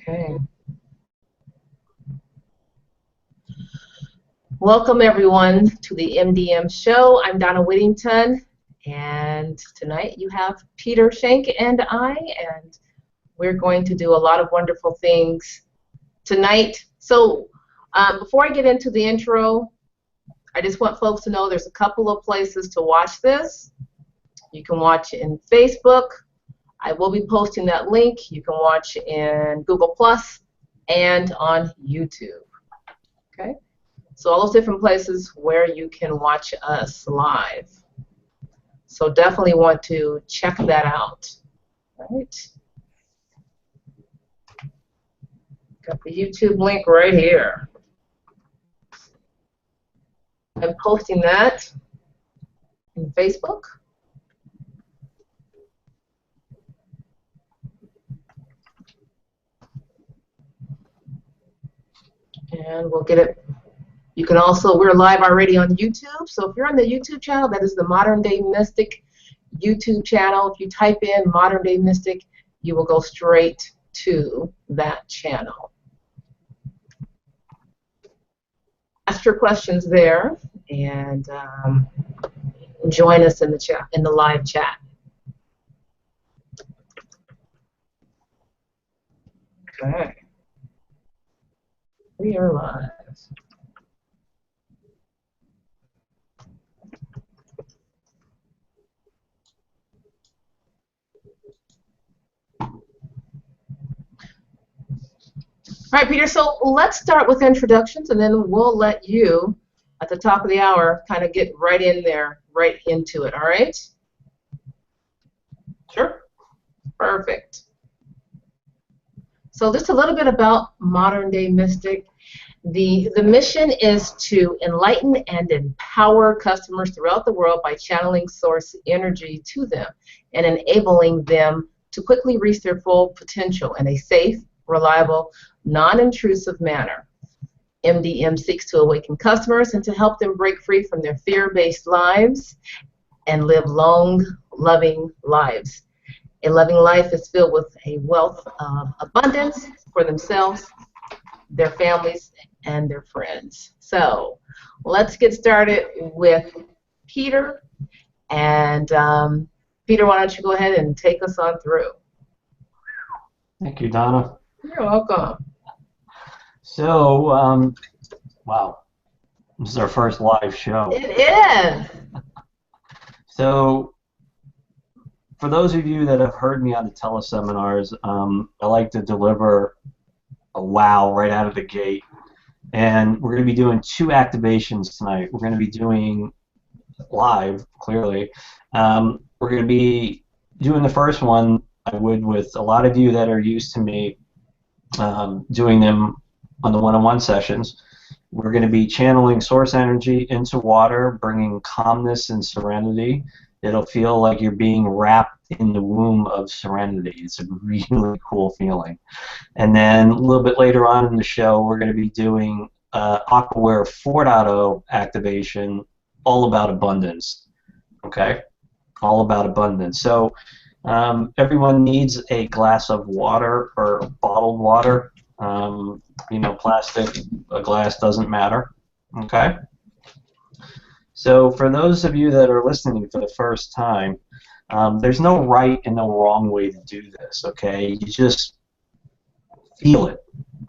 Okay. Welcome everyone to the MDM Show. I'm Donna Whittington, and tonight you have Peter Schenk and and we're going to do a lot of wonderful things tonight. So before I get into the intro, I just want folks to know there's a couple of places to watch this. You can watch in Facebook. I will be posting that link. You can watch in Google Plus and on YouTube. Okay? So all those different places where you can watch us live. So definitely want to check that out. All right. Got the YouTube link right here. I'm posting that in Facebook. And we'll get it. You can also, we're live already on YouTube. So if you're on the YouTube channel, that is the Modern Day Mystic YouTube channel. If you type in Modern Day Mystic, you will go straight to that channel. Ask your questions there and join us in the chat, in the live chat. Okay. We are live. All right, Peter, so let's start with introductions, and then we'll let you, at the top of the hour, kind of get right in there, right into it, all right? Sure. Perfect. So just a little bit about Modern Day Mystic. The mission is to enlighten and empower customers throughout the world by channeling source energy to them and enabling them to quickly reach their full potential in a safe, reliable, non-intrusive manner. MDM seeks to awaken customers and to help them break free from their fear-based lives and live long, loving lives. A loving life is filled with a wealth of abundance for themselves, their families, and their friends. So let's get started with Peter. And Peter, why don't you go ahead and take us on through? Thank you, Donna. You're welcome. So, wow, this is our first live show. It is. So, for those of you that have heard me on the teleseminars, I like to deliver a wow right out of the gate. And we're going to be doing 2 activations tonight. We're going to be doing live, clearly. We're going to be doing the first one, I would, with a lot of you that are used to me doing them on the one-on-one sessions. We're going to be channeling source energy into water, bringing calmness and serenity. It'll feel like you're being wrapped in the womb of serenity. It's a really cool feeling. And then a little bit later on in the show, we're going to be doing Aquaware 4.0 activation, all about abundance. Okay? All about abundance. So everyone needs a glass of water or bottled water. You know, plastic, a glass, doesn't matter. Okay? So for those of you that are listening for the first time, there's no right and no wrong way to do this, okay? You just feel it,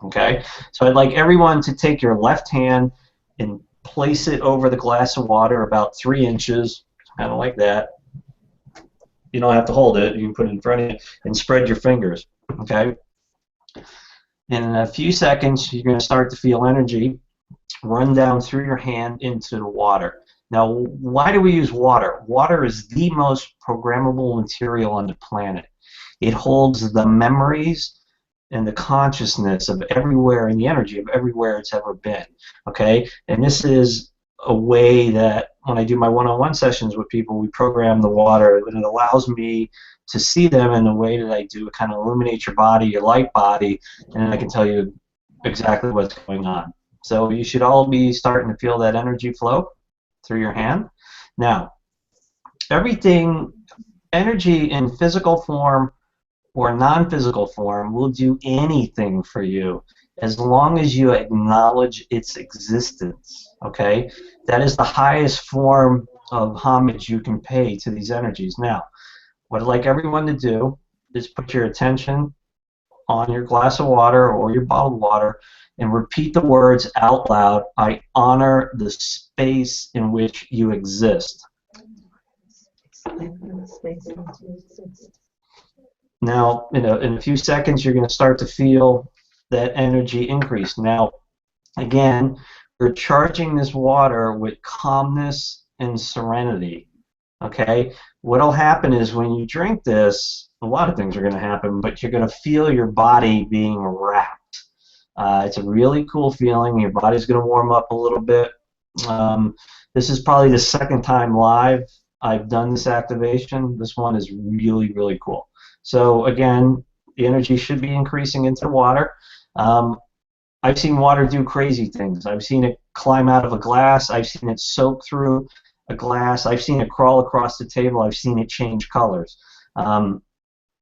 okay? So I'd like everyone to take your left hand and place it over the glass of water about 3 inches, kind of like that. You don't have to hold it. You can put it in front of you and spread your fingers, okay? In a few seconds, you're going to start to feel energy run down through your hand into the water. Now, why do we use water? Water is the most programmable material on the planet. It holds the memories and the consciousness of everywhere and the energy of everywhere it's ever been. Okay? And this is a way that when I do my one-on-one sessions with people, we program the water, and it allows me to see them in the way that I do. It kind of illuminates your body, your light body, and I can tell you exactly what's going on. So you should all be starting to feel that energy flow through your hand. Now, everything, energy in physical form or non-physical form will do anything for you as long as you acknowledge its existence, okay? That is the highest form of homage you can pay to these energies. Now, what I'd like everyone to do is put your attention on your glass of water or your bottled water and repeat the words out loud. I honor the space in which you exist. Now, in a few seconds, you're going to start to feel that energy increase. Now, again, we're charging this water with calmness and serenity. Okay? What'll happen is when you drink this, a lot of things are going to happen, but you're going to feel your body being wrapped. It's a really cool feeling. Your body's going to warm up a little bit. This is probably the second time live I've done this activation. This one is really, really cool. So again, the energy should be increasing into the water. I've seen water do crazy things. I've seen it climb out of a glass. I've seen it soak through a glass. I've seen it crawl across the table. I've seen it change colors.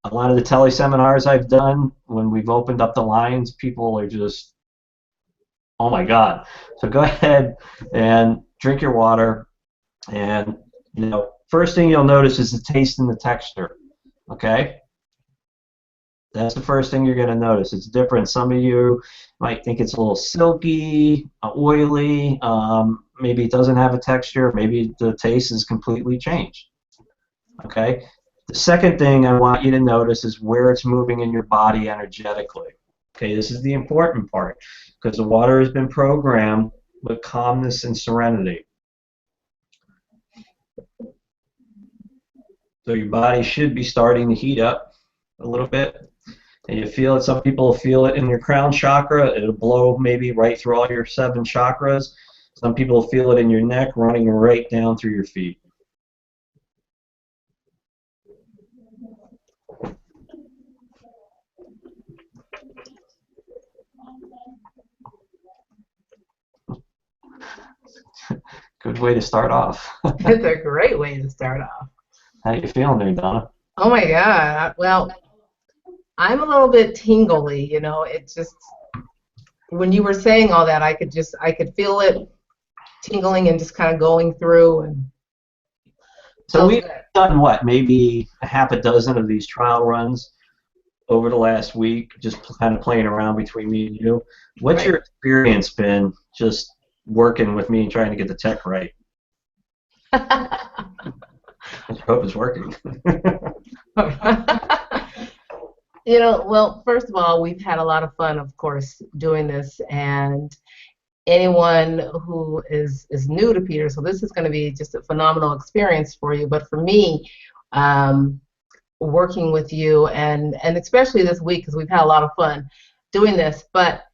A lot of the teleseminars I've done, when we've opened up the lines, people are just, oh my God. So go ahead and drink your water, and first thing you'll notice is the taste and the texture. Okay? That's the first thing you're going to notice. It's different. Some of you might think it's a little silky, oily. Maybe it doesn't have a texture. Maybe the taste is completely changed. Okay? The second thing I want you to notice is where it's moving in your body energetically. Okay, this is the important part, because the water has been programmed with calmness and serenity. So your body should be starting to heat up a little bit. And you feel it. Some people feel it in your crown chakra. It'll blow maybe right through all your 7 chakras. Some people feel it in your neck, running right down through your feet. Good way to start off. It's a great way to start off. How you feeling there, Donna? Oh my God. Well, I'm a little bit tingly, it just, when you were saying all that, I could feel it tingling and just kind of going through. And so we've done what, maybe a half a dozen of these trial runs over the last week, just kind of playing around between me and you. What's your experience been just working with me and trying to get the tech right? I hope it's working. Well, first of all, we've had a lot of fun, of course, doing this, and anyone who is new to Peter, so this is going to be just a phenomenal experience for you. But for me, working with you, and especially this week, because we've had a lot of fun doing this, but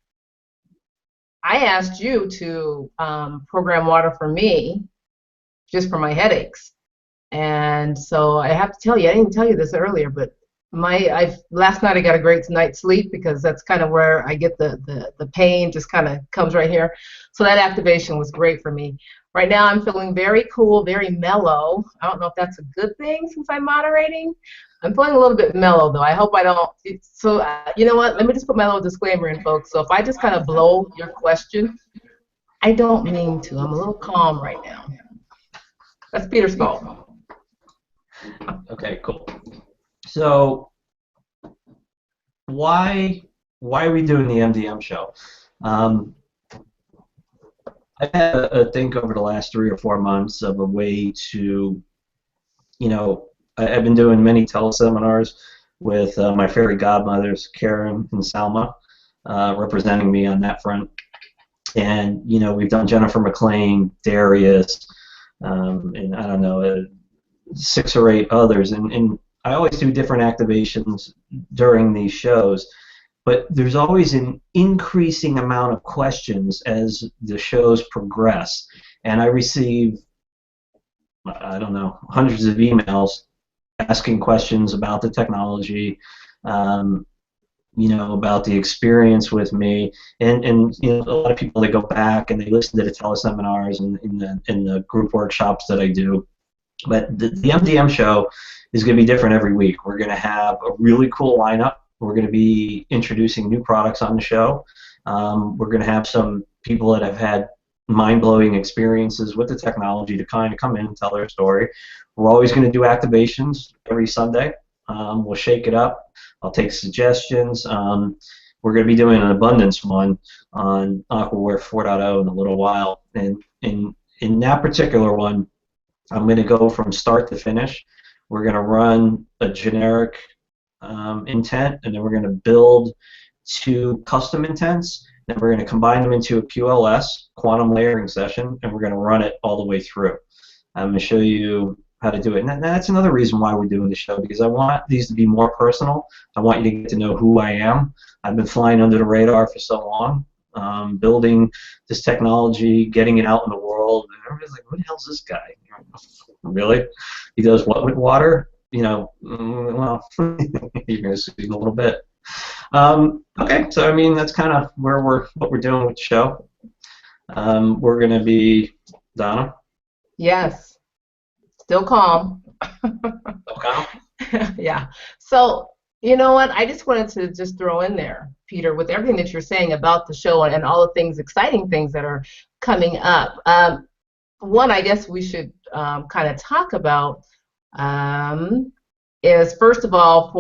I asked you to program water for me, just for my headaches. And so I have to tell you, I didn't tell you this earlier, but last night I got a great night's sleep, because that's kind of where I get the pain, just kind of comes right here. So that activation was great for me. Right now I'm feeling very cool, very mellow. I don't know if that's a good thing since I'm moderating. I'm feeling a little bit mellow, though. I hope I don't. So you know what? Let me just put my little disclaimer in, folks. So if I just kind of blow your question, I don't mean to. I'm a little calm right now. That's Peter's fault. Okay, cool. So why are we doing the MDM show? I've had a think over the last 3 or 4 months of a way to, I've been doing many teleseminars with my fairy godmothers, Karen and Salma, representing me on that front. And, we've done Jennifer McLean, Darius, and I don't know, 6 or 8 others. And I always do different activations during these shows. But there's always an increasing amount of questions as the shows progress. And I receive, I don't know, hundreds of emails asking questions about the technology, about the experience with me. And a lot of people, they go back and they listen to the teleseminars and in the group workshops that I do. But the MDM show is going to be different every week. We're going to have a really cool lineup. We're going to be introducing new products on the show. We're going to have some people that have had mind-blowing experiences with the technology to kind of come in and tell their story. We're always going to do activations every Sunday. We'll shake it up. I'll take suggestions. We're going to be doing an abundance one on Aquaware 4.0 in a little while. And in that particular one, I'm going to go from start to finish. We're going to run a generic intent, and then we're going to build 2 custom intents. Then we're going to combine them into a QLS, quantum layering session, and we're going to run it all the way through. I'm going to show you how to do it. And that's another reason why we're doing the show, because I want these to be more personal. I want you to get to know who I am. I've been flying under the radar for so long, building this technology, getting it out in the world, and everybody's like, "Who the hell's this guy? Really? He does what with water?" You know, well, you're going to see in a little bit. Okay, so I mean that's kind of what we're doing with the show. We're going to be Donna. Yes. Still calm. Still calm. Yeah. So, you know what? I just wanted to just throw in there, Peter, with everything that you're saying about the show and all the things, exciting things that are coming up. One, I guess we should kind of talk about is, first of all,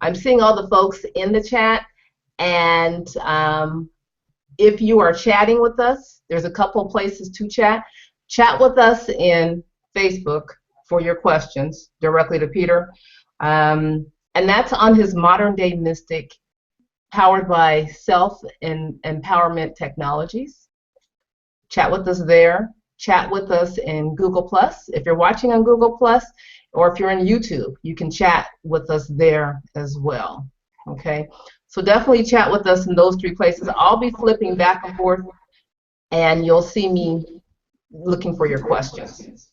I'm seeing all the folks in the chat, and if you are chatting with us, there's a couple places to chat. Chat with us in Facebook for your questions directly to Peter. And that's on his Modern Day Mystic, powered by self-empowerment technologies. Chat with us there. Chat with us in Google+. If you're watching on Google+, or if you're in YouTube, you can chat with us there as well. Okay? So definitely chat with us in those 3 places. I'll be flipping back and forth, and you'll see me looking for your questions.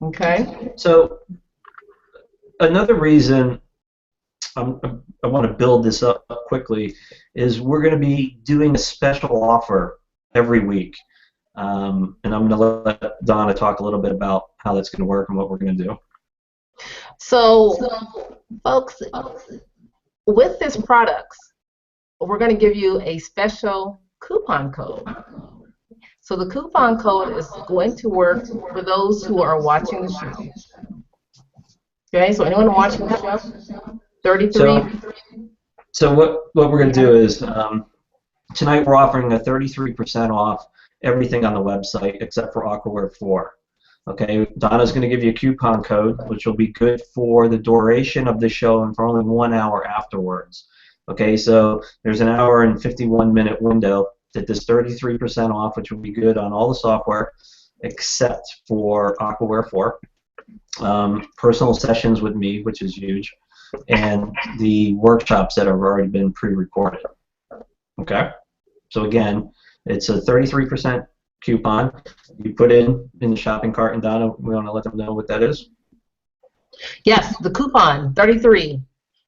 Okay? So another reason I want to build this up quickly is we're going to be doing a special offer every week. And I'm going to let Donna talk a little bit about how that's going to work and what we're going to do. So folks, with this products, we're going to give you a special coupon code. So the coupon code is going to work for those who are watching the show. Okay, so anyone watching the show? 33. So what we're going to do is tonight we're offering a 33% off everything on the website except for Aquaware 4. Okay, Donna's going to give you a coupon code, which will be good for the duration of the show and for only 1 hour afterwards. Okay, so there's an hour and 51-minute window that this 33% off, which will be good on all the software except for Aquaware 4. Personal sessions with me, which is huge, and the workshops that have already been pre-recorded. Okay, so again, it's a 33% coupon. You put in the shopping cart, and Donna, we want to let them know what that is. Yes, the coupon 33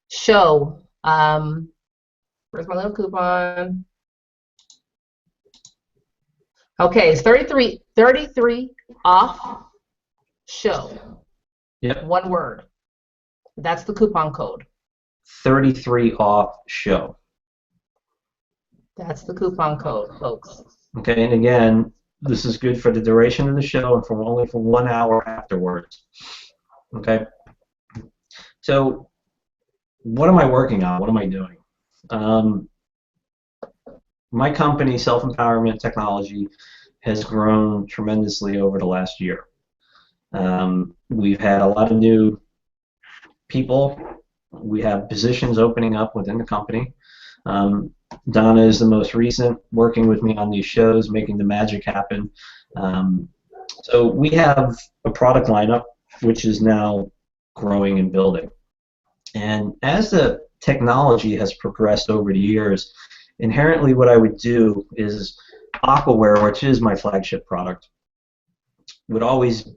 show. Where's my little coupon? Okay, it's 33 off show. Yep. One word. That's the coupon code. 33 off show. That's the coupon code, folks. Okay, and again, this is good for the duration of the show and for only for 1 hour afterwards. Okay. So, what am I working on? What am I doing? My company, Self-Empowerment Technology, has grown tremendously over the last year. We've had a lot of new people. We have positions opening up within the company. Donna is the most recent, working with me on these shows, making the magic happen. So we have a product lineup which is now growing and building. And as the technology has progressed over the years, inherently what I would do is Aquaware, which is my flagship product, would always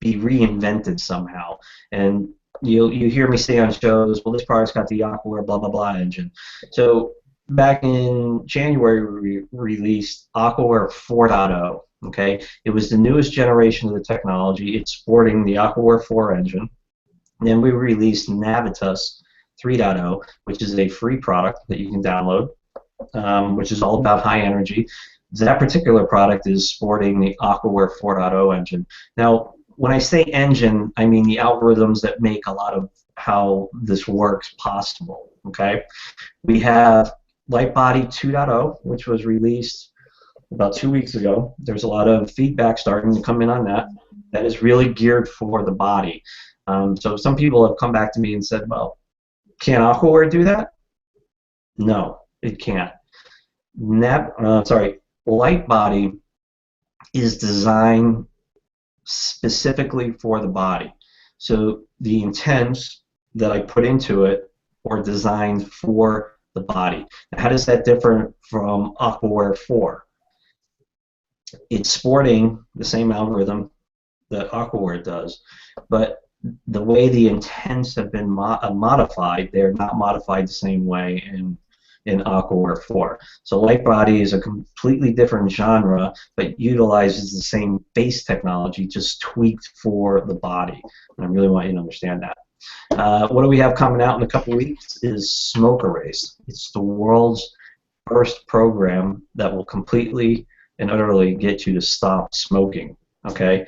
be reinvented somehow. And you hear me say on shows, well, this product's got the Aquaware blah, blah, blah engine. So back in January, we released Aquaware 4.0, Okay, it was the newest generation of the technology. It's sporting the Aquaware 4 engine. Then we released Navitas 3.0, which is a free product that you can download, which is all about high energy. That particular product is sporting the Aquaware 4.0 engine. Now, when I say engine, I mean the algorithms that make a lot of how this works possible. Okay, we have Lightbody 2.0, which was released about 2 weeks ago. There's a lot of feedback starting to come in on that. That is really geared for the body. So some people have come back to me and said, well, can Aquaware do that? No, it can't. Lightbody is designed specifically for the body. So the intents that I put into it are designed for the body. Now, how does that differ from Aquaware 4? It's sporting the same algorithm that Aquaware does, but the way the intents have been modified, they're not modified the same way in Aquaware 4. So Lightbody is a completely different genre, but utilizes the same base technology, just tweaked for the body. And I really want you to understand that. What do we have coming out in a couple weeks is Smoke Erase. It's the world's first program that will completely and utterly get you to stop smoking. Okay,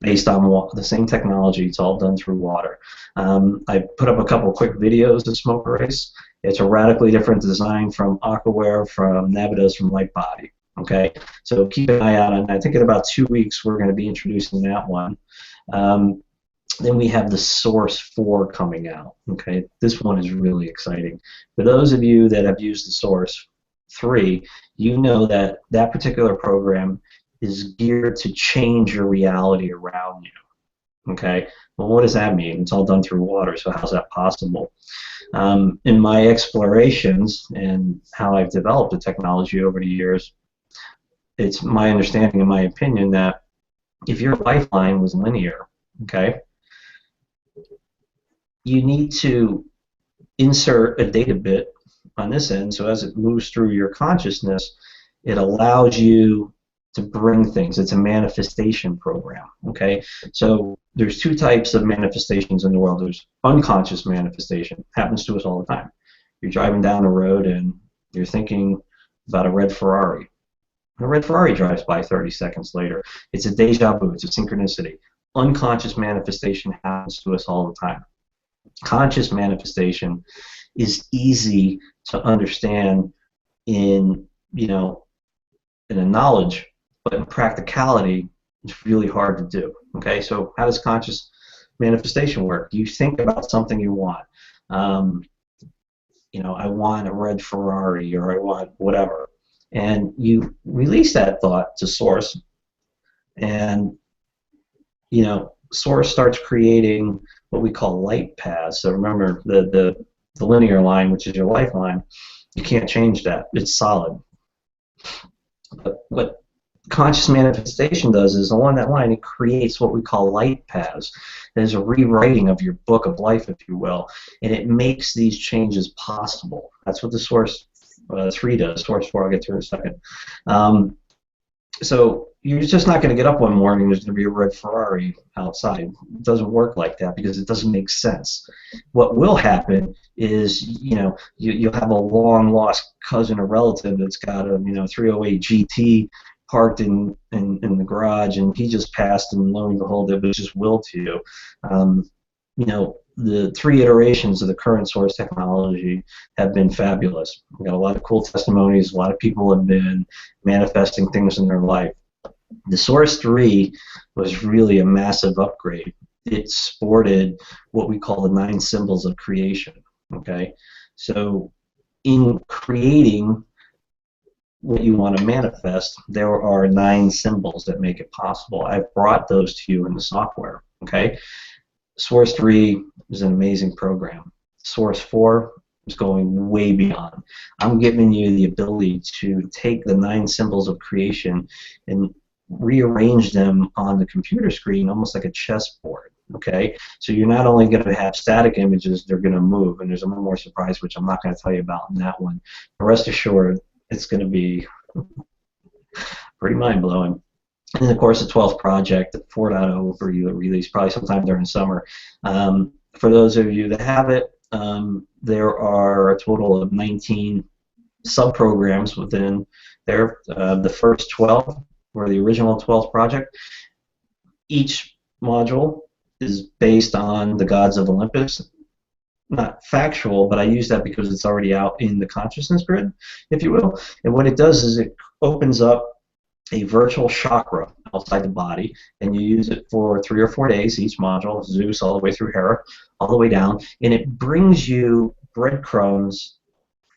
based on the same technology. It's all done through water. I put up a couple quick videos of Smoke Erase. It's a radically different design from Aquaware, from Navitas, from Lightbody. Okay, so keep an eye out on that. I think in about 2 weeks we're going to be introducing that one. Then we have the Source 4 coming out. Okay, this one is really exciting. For those of you that have used the Source 3, you know that that particular program is geared to change your reality around you. Okay, well, what does that mean? It's all done through water, so how's that possible? In my explorations and how I've developed the technology over the years, it's my understanding and my opinion that if your lifeline was linear, okay, you need to insert a data bit on this end, so as it moves through your consciousness, it allows you to bring things. It's a manifestation program. Okay, so there's two types of manifestations in the world. There's unconscious manifestation. Happens to us all the time. You're driving down the road and you're thinking about a red Ferrari. A red Ferrari drives by 30 seconds later. It's a deja vu. It's a synchronicity. Unconscious manifestation happens to us all the time. Conscious manifestation is easy to understand in, you know, in a knowledge, but in practicality, it's really hard to do. Okay, so how does conscious manifestation work? You think about something you want. You know, I want a red Ferrari, or I want whatever, and you release that thought to Source, and you know, Source starts creating what we call light paths. So remember, the linear line, which is your lifeline, you can't change that. It's solid. But what conscious manifestation does is along that line, it creates what we call light paths. There's a rewriting of your book of life, if you will, and it makes these changes possible. That's what the Source 3 does. Source 4, I'll get to in a second. So you're just not going to get up one morning, there's going to be a red Ferrari outside. It doesn't work like that because it doesn't make sense. What will happen is, you know, you'll have a long lost cousin or relative that's got a, you know, 308 GT parked in the garage, and he just passed, and lo and behold, it was just willed to you. You know, the 3 iterations of the current Source technology have been fabulous. We've got a lot of cool testimonies. A lot of people have been manifesting things in their life. The Source 3 was really a massive upgrade. It sported what we call the 9 symbols of creation. Okay, so in creating what you want to manifest, there are 9 symbols that make it possible. I've brought those to you in the software. Okay, Source 3 is an amazing program. Source 4 is going way beyond. I'm giving you the ability to take the 9 symbols of creation and rearrange them on the computer screen almost like a chessboard. Okay, so you're not only going to have static images, they're going to move, and there's one more surprise which I'm not going to tell you about in that one. But rest assured, it's going to be pretty mind-blowing. And then, of course, the 12th project, the 4.0 will be released probably sometime during summer. For those of you that have it, there are a total of 19 sub-programs within there. The first 12 were the original 12th project. Each module is based on the gods of Olympus. Not factual, but I use that because it's already out in the consciousness grid, if you will. And what it does is it opens up a virtual chakra outside the body, and you use it for 3 or 4 days, each module, Zeus all the way through Hera, all the way down, and it brings you breadcrumbs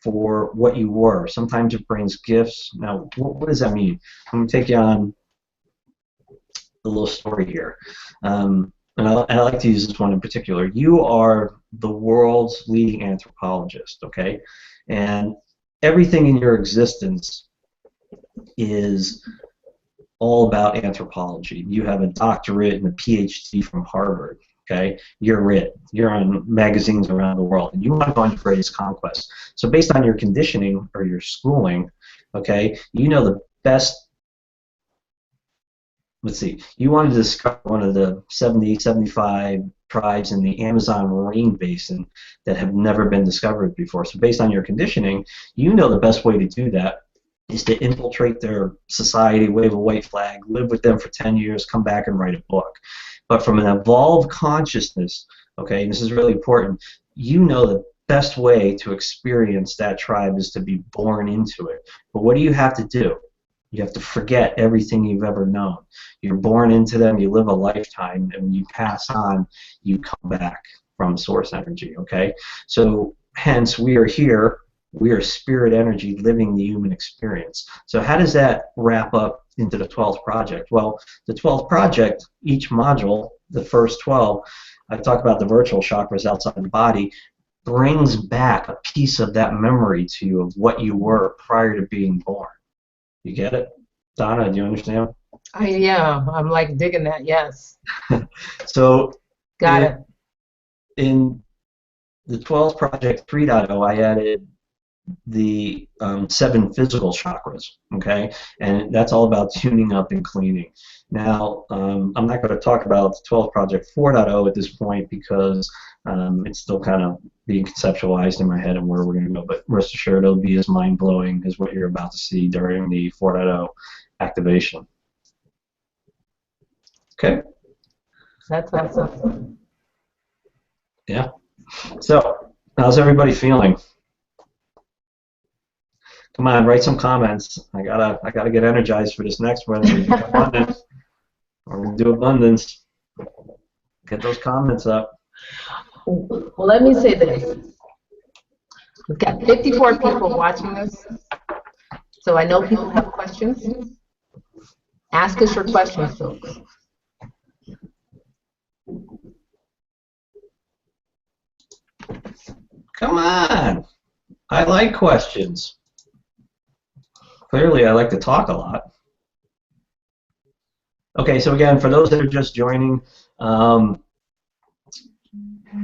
for what you were. Sometimes it brings gifts. Now, what does that mean? I'm going to take you on a little story here. And I like to use this one in particular. You are the world's leading anthropologist, okay? And everything in your existence is all about anthropology. You have a doctorate and a PhD from Harvard, okay? You're it. You're on magazines around the world, and you want to go on your greatest conquest. So based on your conditioning or your schooling, okay, you know the best. Let's see, you wanted to discover one of the 70, 75 tribes in the Amazon rain basin that have never been discovered before. So based on your conditioning, you know the best way to do that is to infiltrate their society, wave a white flag, live with them for 10 years, come back and write a book. But from an evolved consciousness, okay, and this is really important, you know the best way to experience that tribe is to be born into it. But what do you have to do? You have to forget everything you've ever known. You're born into them, you live a lifetime, and when you pass on, you come back from source energy, okay? So hence, we are here, we are spirit energy living the human experience. So how does that wrap up into the 12th project? Well, the 12th project, each module, the first 12, I talk about the virtual chakras outside the body, brings back a piece of that memory to you of what you were prior to being born. You get it? Donna, do you understand? Yeah, I'm like digging that, yes. So Got it. In the 12th project 3.0, I added the 7 physical chakras, okay? And that's all about tuning up and cleaning. Now, I'm not going to talk about the 12th project 4.0 at this point because it's still kind of being conceptualized in my head and where we're going to go, but rest assured it'll be as mind-blowing as what you're about to see during the 4.0 activation. Okay? That's awesome. Yeah. So, how's everybody feeling? Come on, write some comments. I gotta get energized for this next one. We're gonna do abundance. Get those comments up. Well, let me say this. We've got 54 people watching this, so I know people have questions. Ask us your questions, folks. Come on. I like questions. Clearly, I like to talk a lot. Okay, so again, for those that are just joining,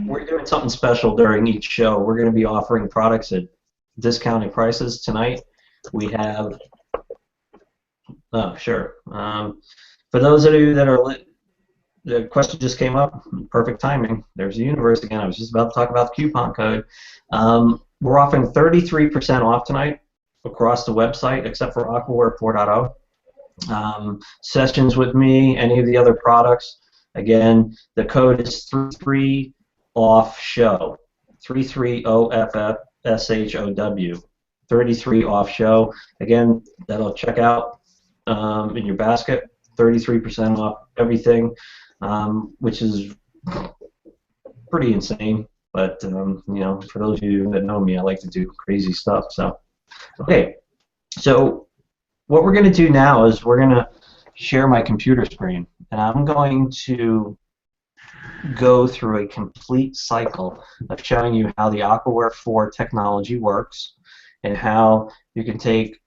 we're doing something special during each show. We're going to be offering products at discounted prices tonight. We have, oh, sure. For those of you that are, the question just came up, perfect timing. There's the universe again. I was just about to talk about the coupon code. We're offering 33% off tonight across the website, except for Aquaware 4.0. Sessions with me, any of the other products. Again, the code is 33OFFSHOW. 33OFFSHOW. 33 off show. Again, that'll check out in your basket. 33% off everything, which is pretty insane. But you know, for those of you that know me, I like to do crazy stuff. So, okay. So, what we're going to do now is we're going to share my computer screen, and I'm going to go through a complete cycle of showing you how the Aquaware 4 technology works and how you can take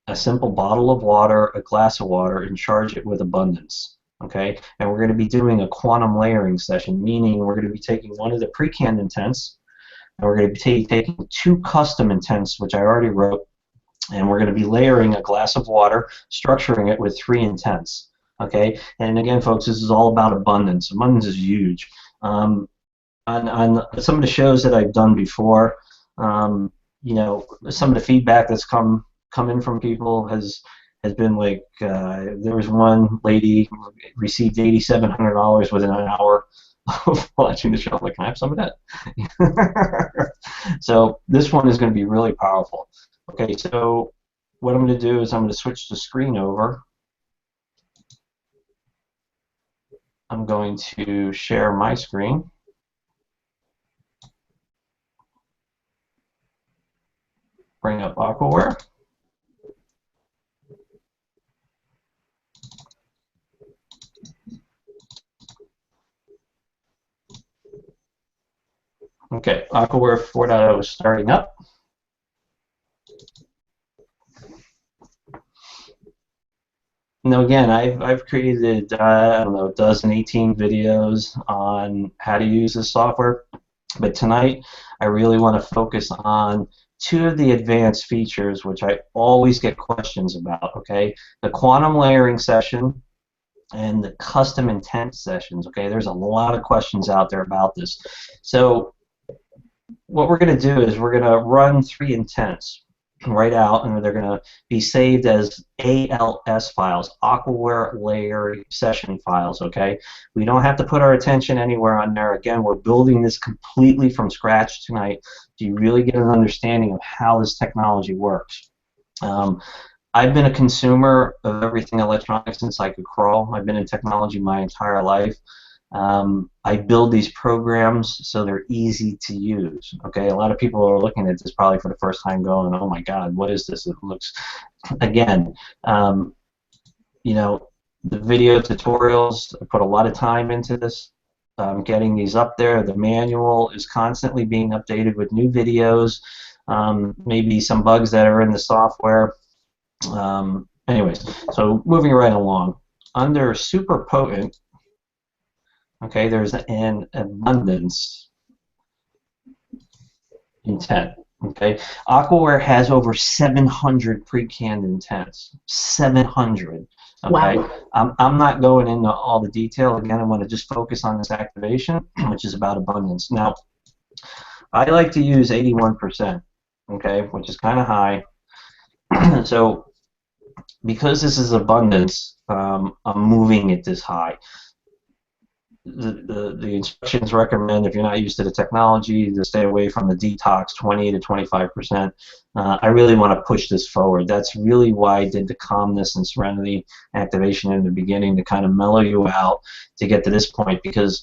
a simple bottle of water, a glass of water, and charge it with abundance. Okay, and we're going to be doing a quantum layering session, meaning we're going to be taking one of the pre-canned intents, and we're going to be taking 2 custom intents, which I already wrote, and we're going to be layering a glass of water, structuring it with 3 intents. Okay, and again, folks, this is all about abundance. Abundance is huge. On some of the shows that I've done before, you know, some of the feedback that's come in from people has been like, there was one lady received $8,700 within an hour of watching the show. I'm like, can I have some of that? So this one is going to be really powerful. Okay, so what I'm going to do is I'm going to switch the screen over. I'm going to share my screen. Bring up Aquaware. Okay, Aquaware 4.0 is starting up. Now again, I've created, I don't know, a dozen, 18 videos on how to use this software, but tonight I really want to focus on 2 of the advanced features which I always get questions about, okay? The quantum layering session and the custom intent sessions, okay? There's a lot of questions out there about this. So what we're going to do is we're going to run 3 intents right out, and they're going to be saved as ALS files, Aquaware Layer Session files, okay? We don't have to put our attention anywhere on there. Again, we're building this completely from scratch tonight, so you really get an understanding of how this technology works. I've been a consumer of everything electronic since I could crawl. I've been in technology my entire life. I build these programs so they're easy to use. Okay, a lot of people are looking at this probably for the first time, going, "Oh my God, what is this?" It looks, again, you know, the video tutorials. I put a lot of time into this, getting these up there. The manual is constantly being updated with new videos, maybe some bugs that are in the software. Anyways, so moving right along, under super potent. Okay, there's an abundance intent. Okay, Aquaware has over 700 pre-canned intents. 700. Okay, Wow. I'm not going into all the detail. Again, I want to just focus on this activation, which is about abundance. Now, I like to use 81%. Okay, which is kind of high. So, because this is abundance, I'm moving it this high. The instructions recommend, if you're not used to the technology, to stay away from the detox 20 to 25%. I really want to push this forward. That's really why I did the calmness and serenity activation in the beginning, to kind of mellow you out to get to this point, because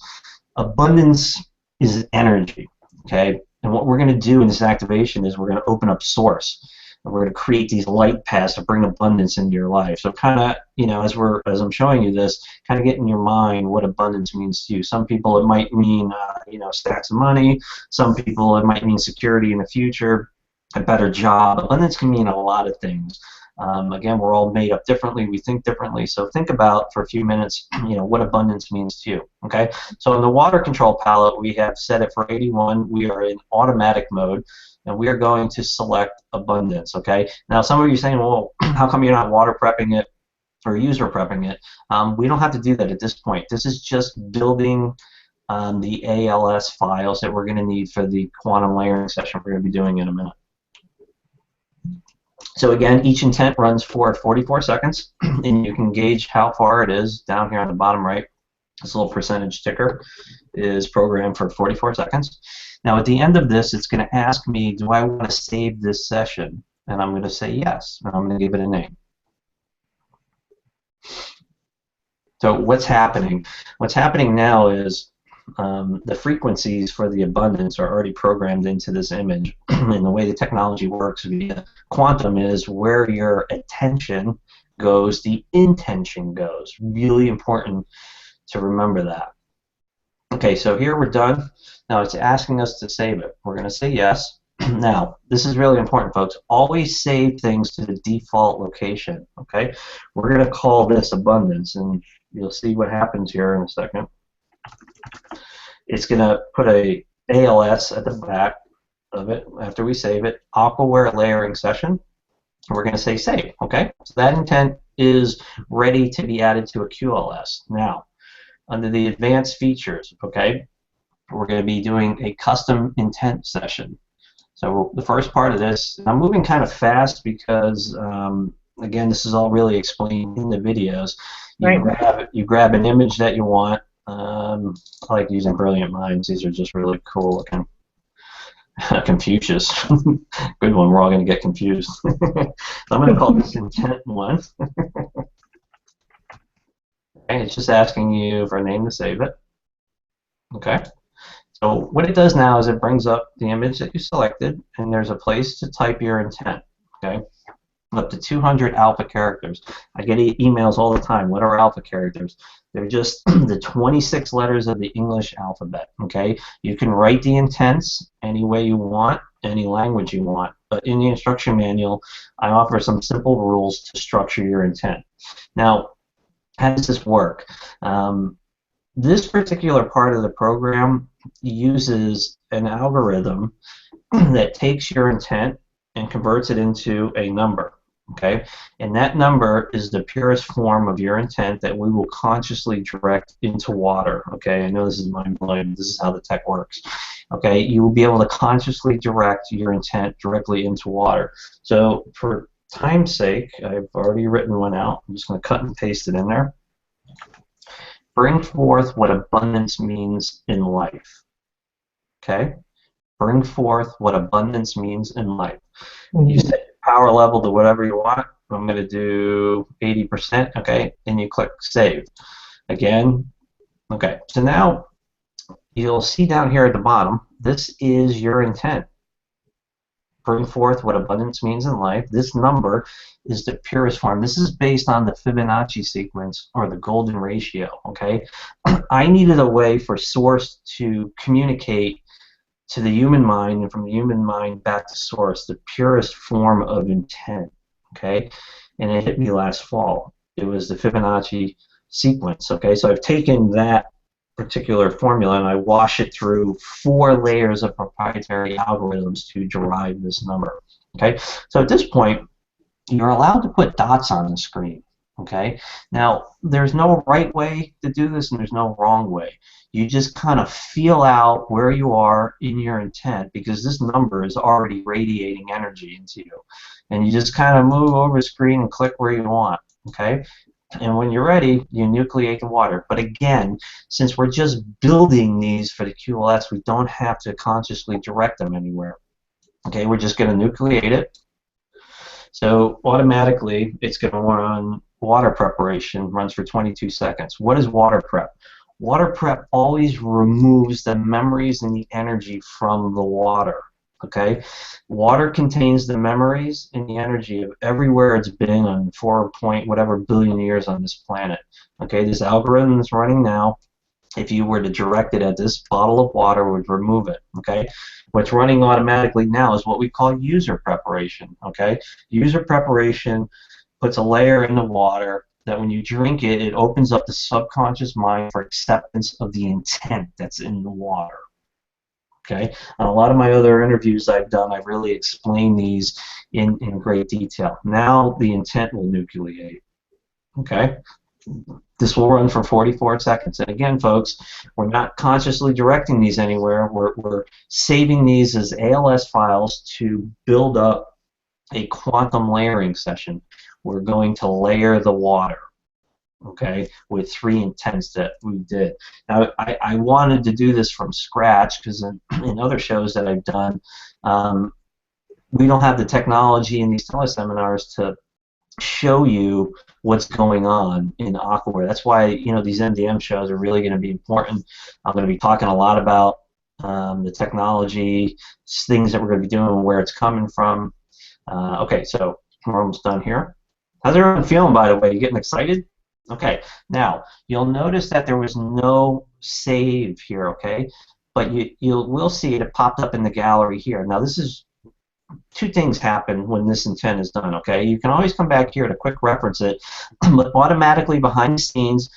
abundance is energy, okay? And what we're going to do in this activation is we're going to open up source. And we're going to create these light paths to bring abundance into your life. So kind of, you know, as I'm showing you this, kind of get in your mind what abundance means to you. Some people it might mean, you know, stacks of money. Some people it might mean security in the future, a better job. Abundance can mean a lot of things. Again, we're all made up differently. We think differently. So think about for a few minutes, you know, what abundance means to you. Okay. So in the water control palette, we have set it for 81. We are in automatic mode, and we are going to select abundance. Okay. Now, some of you are saying, well, how come you're not water prepping it or user prepping it? We don't have to do that at this point. This is just building the ALS files that we're going to need for the quantum layering session we're going to be doing in a minute. So again, each intent runs for 44 seconds, and you can gauge how far it is down here on the bottom right. This little percentage ticker is programmed for 44 seconds. Now at the end of this, it's going to ask me, do I want to save this session? And I'm going to say yes, and I'm going to give it a name. So what's happening? What's happening now is the frequencies for the abundance are already programmed into this image. And the way the technology works via quantum is where your attention goes, the intention goes. Really important to remember that. Okay, so here we're done. Now it's asking us to save it. We're going to say yes. Now, this is really important, folks. Always save things to the default location. Okay, we're going to call this abundance, and you'll see what happens here in a second. It's going to put a ALS at the back of it after we save it. Aquaware layering session. we're going to say save, okay? So that intent is ready to be added to a QLS. Now, under the advanced features, okay, we're going to be doing a custom intent session. So the first part of this, I'm moving kind of fast because, again, this is all really explained in the videos. You grab an image that you want. I like using Brilliant Minds. These are just really cool looking. Confucius. Good one. We're all going to get confused. So I'm going to call this intent 1. Okay, it's just asking you for a name to save it. Okay. So what it does now is it brings up the image that you selected, and there's a place to type your intent. Okay. Up to 200 alpha characters. I get emails all the time. What are alpha characters? They're just the 26 letters of the English alphabet. Okay, you can write the intents any way you want, any language you want. But in the instruction manual, I offer some simple rules to structure your intent. Now, how does this work? This particular part of the program uses an algorithm that takes your intent and converts it into a number. Okay, and that number is the purest form of your intent that we will consciously direct into water. Okay, I know this is mind-blowing. This is how the tech works. Okay, you will be able to consciously direct your intent directly into water. So for time's sake, I've already written one out. I'm just going to cut and paste it in there. Bring forth what abundance means in life. Okay, bring forth what abundance means in life. You set power level to whatever you want. I'm going to do 80%, okay, and you click save. Again, okay, so now you'll see down here at the bottom, this is your intent. Bring forth what abundance means in life. This number is the purest form. This is based on the Fibonacci sequence, or the golden ratio, okay? I needed a way for Source to communicate to the human mind, and from the human mind back to Source, the purest form of intent, okay? And it hit me last fall. It was the Fibonacci sequence, okay? So I've taken that particular formula and I wash it through 4 layers of proprietary algorithms to derive this number, okay? So at this point, you're allowed to put dots on the screen, okay? Now, there's no right way to do this and there's no wrong way. You just kind of feel out where you are in your intent, because this number is already radiating energy into you. And you just kind of move over the screen and click where you want, okay? And when you're ready, you nucleate the water. But again, since we're just building these for the QLS, we don't have to consciously direct them anywhere. Okay, we're just going to nucleate it. So automatically, it's going to run water preparation, runs for 22 seconds. What is water prep? Water prep always removes the memories and the energy from the water. Okay, water contains the memories and the energy of everywhere it's been on 4 point whatever billion years on this planet. Okay, this algorithm is running now. If you were to direct it at this bottle of water, would remove it. Okay, what's running automatically now is what we call user preparation. Okay, user preparation puts a layer in the water that when you drink it, it opens up the subconscious mind for acceptance of the intent that's in the water. Okay, on a lot of my other interviews I've done, I've really explained these in great detail. Now the intent will nucleate. Okay, this will run for 44 seconds. And again, folks, we're not consciously directing these anywhere. We're saving these as ALS files to build up a quantum layering session. We're going to layer the water, okay, with 3 intents that we did. Now, I wanted to do this from scratch because in other shows that I've done, we don't have the technology in these teleseminars to show you what's going on in Aquaware. That's why, you know, these MDM shows are really going to be important. I'm going to be talking a lot about the technology, things that we're going to be doing, and where it's coming from. Okay, so we're almost done here. How's everyone feeling, by the way? You getting excited? Okay, now you'll notice that there was no save here, okay? But will see it popped up in the gallery here. Now this is 2 things happen when this intent is done, okay? You can always come back here to quick reference it, but automatically behind the scenes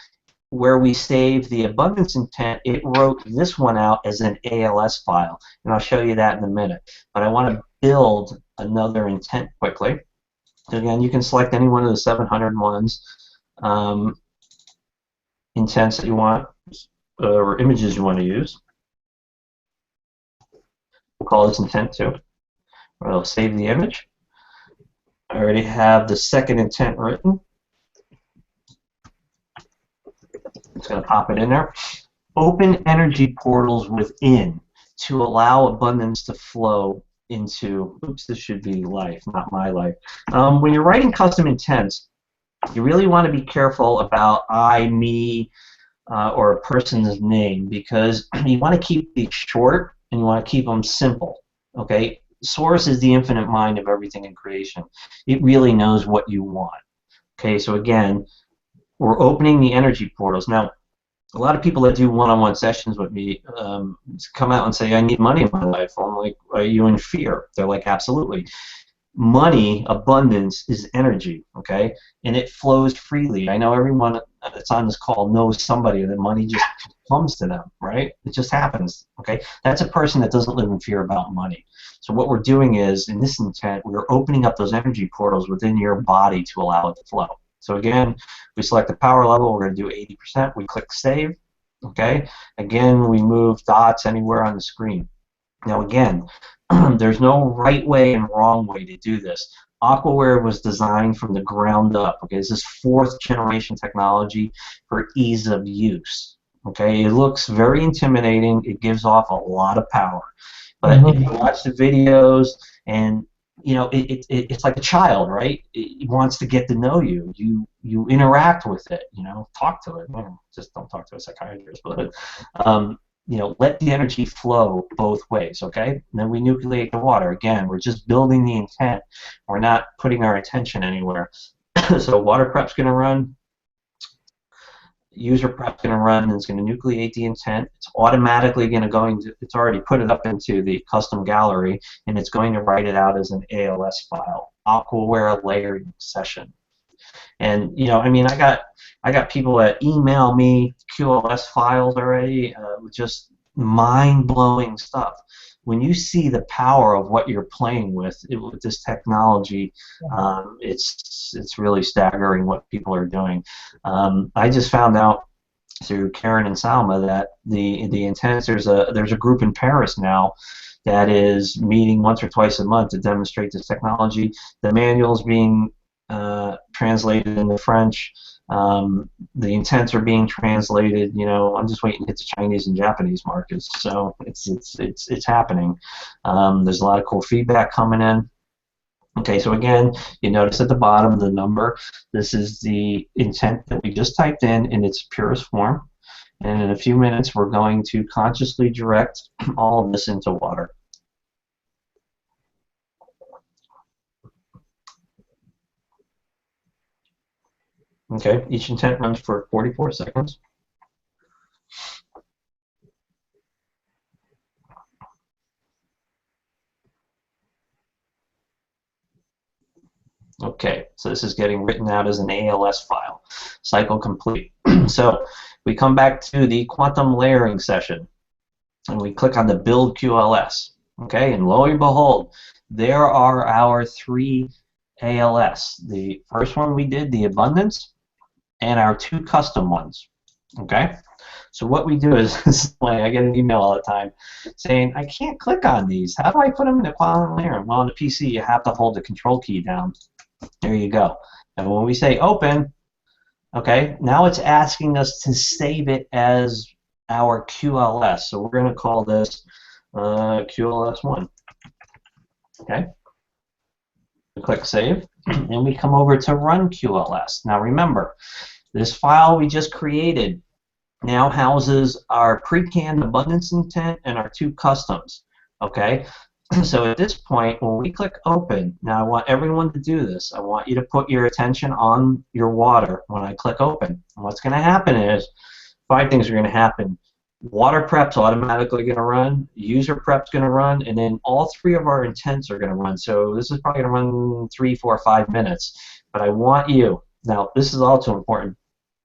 where we save the abundance intent, it wrote this one out as an ALS file, and I'll show you that in a minute. But I want to build another intent quickly. So again, you can select any one of the 700 ones, intents that you want, or images you want to use. We'll call this intent 2. We'll save the image. I already have the second intent written. It's going to pop it in there. Open energy portals within to allow abundance to flow into, oops, this should be life, not my life. When you're writing custom intents, you really want to be careful about I, me, or a person's name, because you want to keep these short and you want to keep them simple. Okay? Source is the infinite mind of everything in creation. It really knows what you want. Okay, so again, we're opening the energy portals. Now, a lot of people that do one-on-one sessions with me come out and say, I need money in my life. I'm like, are you in fear? They're like, absolutely. Money, abundance, is energy, okay? And it flows freely. I know everyone that's on this call knows somebody that money just comes to them, right? It just happens, okay? That's a person that doesn't live in fear about money. So what we're doing is, in this intent, we're opening up those energy portals within your body to allow it to flow. So again, we select the power level. We're going to do 80%. We click Save, okay? Again, we move dots anywhere on the screen. Now again, there's no right way and wrong way to do this. Aquaware was designed from the ground up. Okay, this is 4th generation technology for ease of use. Okay, it looks very intimidating. It gives off a lot of power. But if you watch the videos, and you know, it's like a child, right? It wants to get to know you. You interact with it. You know, talk to it. Well, just don't talk to a psychiatrist, but you know, let the energy flow both ways, okay? And then we nucleate the water. Again, we're just building the intent. We're not putting our attention anywhere. So water prep's going to run. User prep's going to run, and it's going to nucleate the intent. It's automatically going to it's already put it up into the custom gallery, and it's going to write it out as an ALS file, Aquaware layering session. And you know, I mean, I got people that email me QLS files already with just mind-blowing stuff. When you see the power of what you're playing with this technology, it's really staggering what people are doing. I just found out through Karen and Salma that the intents, there's a group in Paris now that is meeting once or twice a month to demonstrate this technology. The manual's being translated into French. The intents are being translated. You know, I'm just waiting to hit the Chinese and Japanese markets. So it's happening. There's a lot of cool feedback coming in. Okay, so again, you notice at the bottom the number. This is the intent that we just typed in its purest form. And in a few minutes, we're going to consciously direct all of this into water. Okay, each intent runs for 44 seconds. Okay, so this is getting written out as an ALS file. Cycle complete. So we come back to the quantum layering session, and we click on the Build QLS. Okay, and lo and behold, there are our 3 ALS. The first one we did, the abundance, and our 2 custom ones. Okay, so what we do is like I get an email all the time saying, I can't click on these. How do I put them in the quantum layer? Well, on the PC, you have to hold the control key down. There you go. And when we say open, okay, now it's asking us to save it as our QLS. So we're going to call this QLS1. Okay. We click Save, and we come over to Run QLS. Now remember, this file we just created now houses our pre-canned abundance intent and our 2 customs. Okay. So at this point, when we click Open, now I want everyone to do this. I want you to put your attention on your water when I click Open. And what's going to happen is 5 things are going to happen. Water prep's automatically going to run, user prep's going to run, and then all 3 of our intents are going to run. So this is probably going to run 3, 4, 5 minutes. But I want you, now this is also important,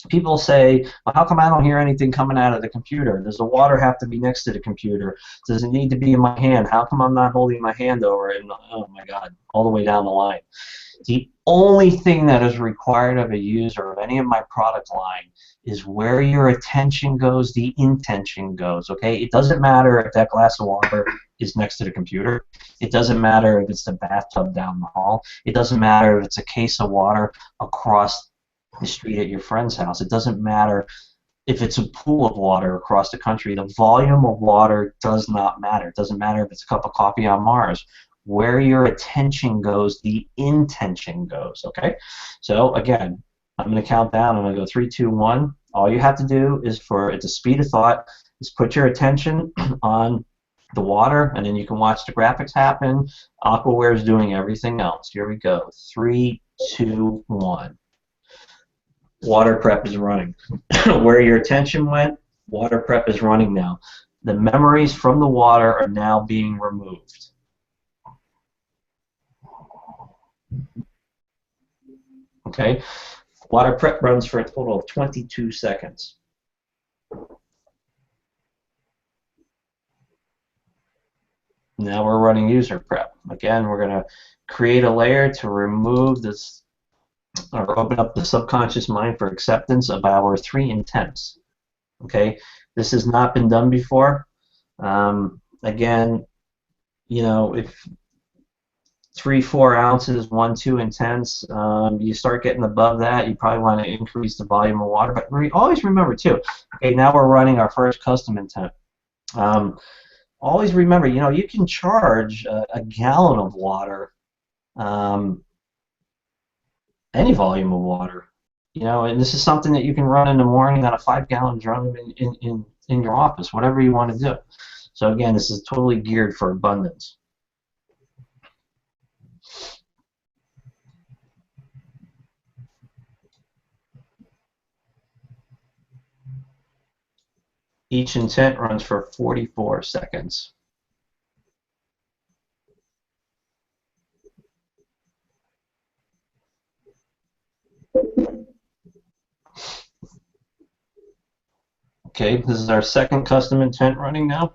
People say, well, how come I don't hear anything coming out of the computer? Does the water have to be next to the computer? Does it need to be in my hand? How come I'm not holding my hand over it? And, oh my God, all the way down the line. The only thing that is required of a user of any of my product line is where your attention goes, the intention goes, okay? It doesn't matter if that glass of water is next to the computer. It doesn't matter if it's the bathtub down the hall. It doesn't matter if it's a case of water across the street at your friend's house. It doesn't matter if it's a pool of water across the country. The volume of water does not matter. It doesn't matter if it's a cup of coffee on Mars. Where your attention goes, the intention goes, okay? So again, I'm going to count down. I'm going to go 3, 2, 1. All you have to do is, at the speed of thought, is put your attention on the water, and then you can watch the graphics happen. Aquaware is doing everything else. Here we go. 3, 2, 1. Water prep is running. Where your attention went, water prep is running now. The memories from the water are now being removed. Okay, water prep runs for a total of 22 seconds. Now we're running user prep. Again, we're going to create a layer to remove this, or open up the subconscious mind for acceptance of our 3 intents. Okay, this has not been done before. Again, you know, if 3, 4 ounces, 1, 2 intents, you start getting above that, you probably want to increase the volume of water. But always remember too, okay, now we're running our first custom intent. Always remember, you know, you can charge a gallon of water, any volume of water, you know, and this is something that you can run in the morning on a 5-gallon drum in your office, whatever you want to do. So again, this is totally geared for abundance. Each intent runs for 44 seconds. Okay, this is our second custom intent running now.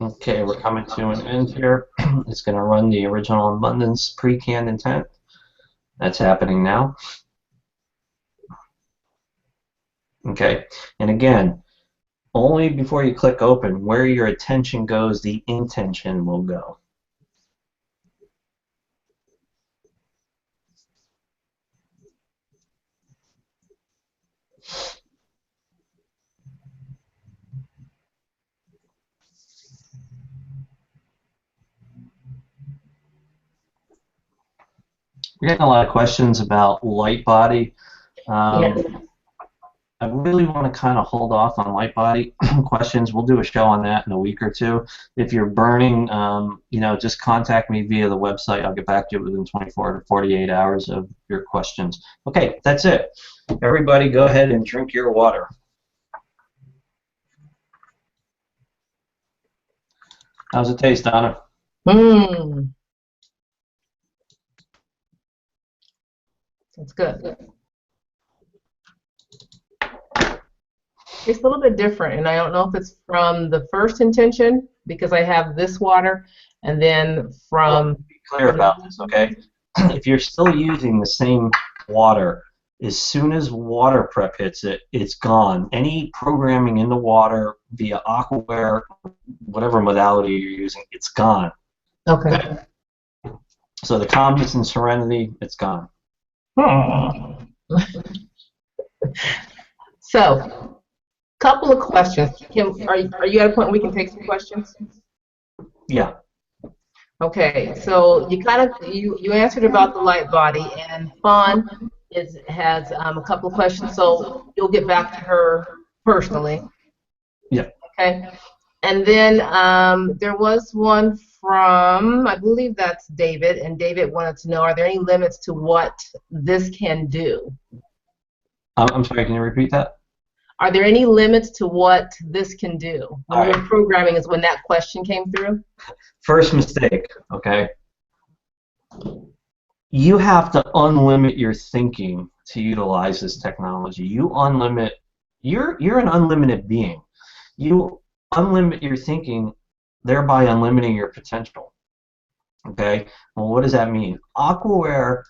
Okay, we're coming to an end here. It's going to run the original abundance pre-canned intent. That's happening now. Okay, and again, only before you click open, where your attention goes, the intention will go. We're getting a lot of questions about light body. I really want to kind of hold off on light body questions. We'll do a show on that in a week or two. If you're burning, you know, just contact me via the website. I'll get back to you within 24 to 48 hours of your questions. Okay, that's it. Everybody go ahead and drink your water. How's it taste, Donna? That's good. It's a little bit different, and I don't know if it's from the first intention, because I have this water, and then from... Well, be clear about this, okay? If you're still using the same water, as soon as water prep hits it, it's gone. Any programming in the water via Aquaware, whatever modality you're using, it's gone. Okay. So the calmness and serenity, it's gone. So, couple of questions. Are you at a point where we can take some questions? Yeah. Okay, so you answered about the light body, and Fawn has a couple of questions, so you'll get back to her personally. Yeah. Okay, and then there was one from, I believe that's David, and David wanted to know, are there any limits to what this can do? I'm sorry, can you repeat that? Are there any limits to what this can do? When All you right. were programming is when that question came through? First mistake, okay? You have to unlimit your thinking to utilize this technology. You're an unlimited being. You unlimit your thinking, thereby unlimiting your potential. Okay? Well, what does that mean? Aquaware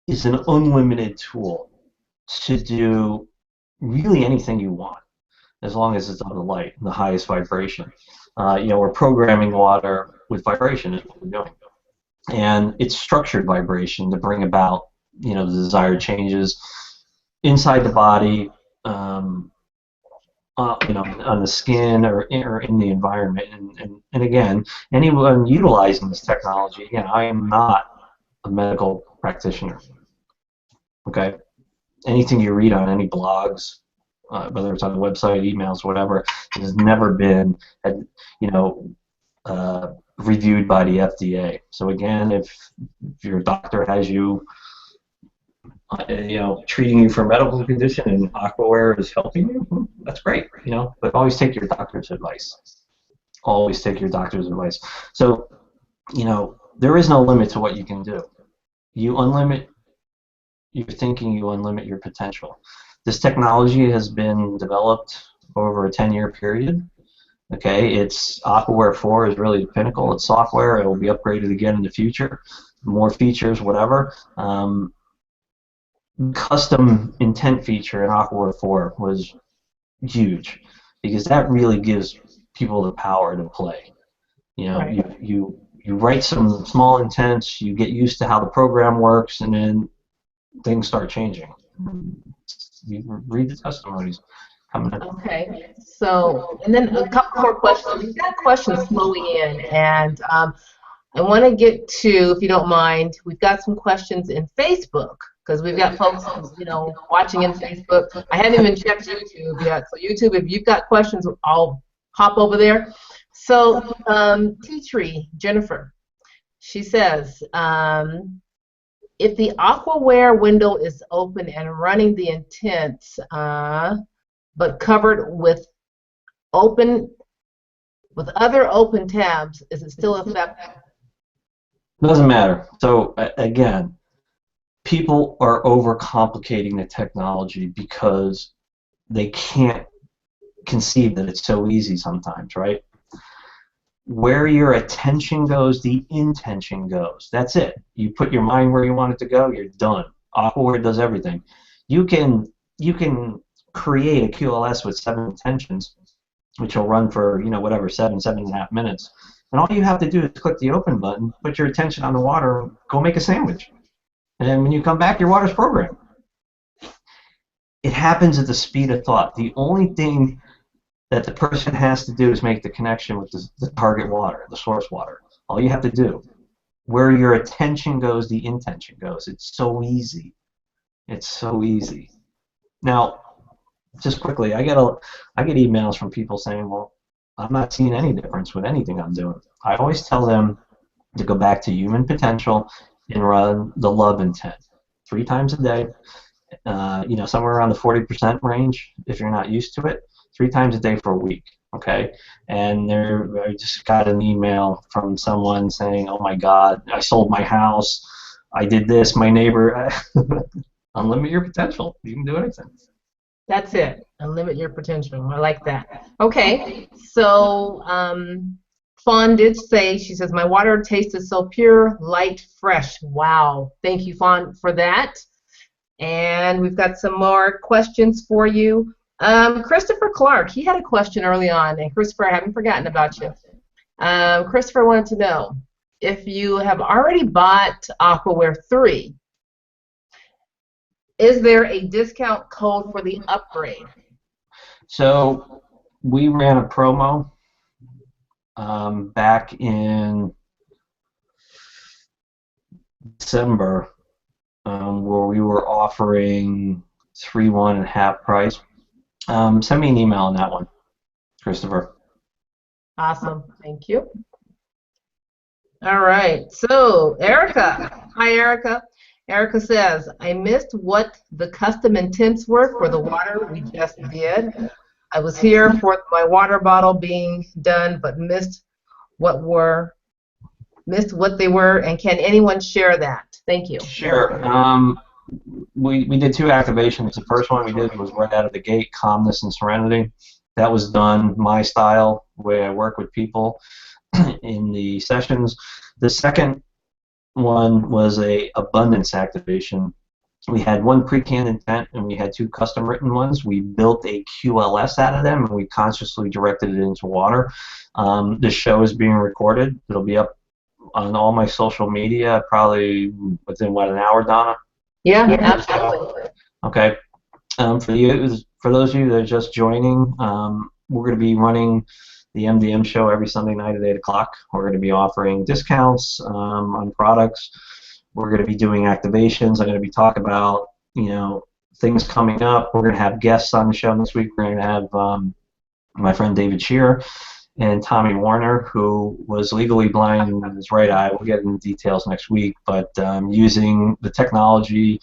is an unlimited tool to do really anything you want, as long as it's on the light, the highest vibration. We're programming water with vibration is what we're doing. And it's structured vibration to bring about, the desired changes inside the body, on the skin or in the environment. And again, anyone utilizing this technology, again, I am not a medical practitioner. Okay, anything you read on any blogs, whether it's on the website, emails, whatever, it has never been, you know, reviewed by the FDA. So again, if your doctor has you, treating you for a medical condition and Aquaware is helping you, that's great. But always take your doctor's advice. Always take your doctor's advice. So, there is no limit to what you can do. You unlimit your thinking, you unlimit your potential. This technology has been developed over a 10-year period. Okay, it's Aquaware 4 is really the pinnacle. It's software. It will be upgraded again in the future. More features, whatever. Custom intent feature in Aquaware 4 was huge because that really gives people the power to play. Right. You write some small intents, you get used to how the program works, and then things start changing. You read the testimonies coming in. Okay, so, and then a couple more questions. We've got questions flowing in, and I want to get to, if you don't mind, we've got some questions in Facebook, because we've got folks, watching in Facebook. I haven't even checked YouTube yet, so YouTube, if you've got questions, I'll hop over there. So, Tea Tree, Jennifer, she says, if the Aquaware window is open and running the intents, but covered open with other open tabs, is it still effective? Doesn't matter. So again, people are overcomplicating the technology because they can't conceive that it's so easy sometimes, right? Where your attention goes, the intention goes. That's it. You put your mind where you want it to go, you're done. Aquaware does everything. You can create a QLS with 7 intentions, which will run for whatever 7.5 minutes. And all you have to do is click the open button, put your attention on the water, and go make a sandwich. And then when you come back, your water's programmed. It happens at the speed of thought. The only thing that the person has to do is make the connection with the target water, the source water. All you have to do. Where your attention goes, the intention goes. It's so easy. It's so easy. Now, just quickly, I get emails from people saying, well, I'm not seeing any difference with anything I'm doing. I always tell them to go back to human potential and run the love intent 3 times a day, somewhere around the 40% range if you're not used to it, 3 times a day for a week, okay? And I just got an email from someone saying, oh my God, I sold my house, I did this, my neighbor. Unlimit your potential. You can do anything. That's it. Unlimit your potential. I like that. Okay, so Fawn did say, she says, my water tasted so pure, light, fresh. Wow. Thank you, Fawn, for that. And we've got some more questions for you. Christopher Clark, he had a question early on, and Christopher, I haven't forgotten about you. Christopher wanted to know, if you have already bought Aquaware 3, is there a discount code for the upgrade? So we ran a promo back in December, where we were offering 3-1 and half price. Send me an email on that one, Christopher. Awesome. Thank you. All right. So, Erica. Hi, Erica. Erica says, I missed what the custom intents were for the water we just did. I was here for my water bottle being done, but missed what they were, and can anyone share that? Thank you. Sure. We did 2 activations. The first one we did was right out of the gate, Calmness and Serenity. That was done my style, where I work with people in the sessions. The second one was a abundance activation. We had 1 pre-canned intent and we had 2 custom written ones. We built a QLS out of them and we consciously directed it into water. This show is being recorded. It'll be up on all my social media probably within, what, an hour, Donna? Yeah, absolutely. Okay. For those of you that are just joining, we're going to be running the MDM show every Sunday night at 8 o'clock. We're going to be offering discounts on products. We're going to be doing activations. I'm going to be talking about, things coming up. We're going to have guests on the show this week. We're going to have my friend David Shearer and Tommy Warner, who was legally blind in his right eye. We'll get into details next week, but using the technology,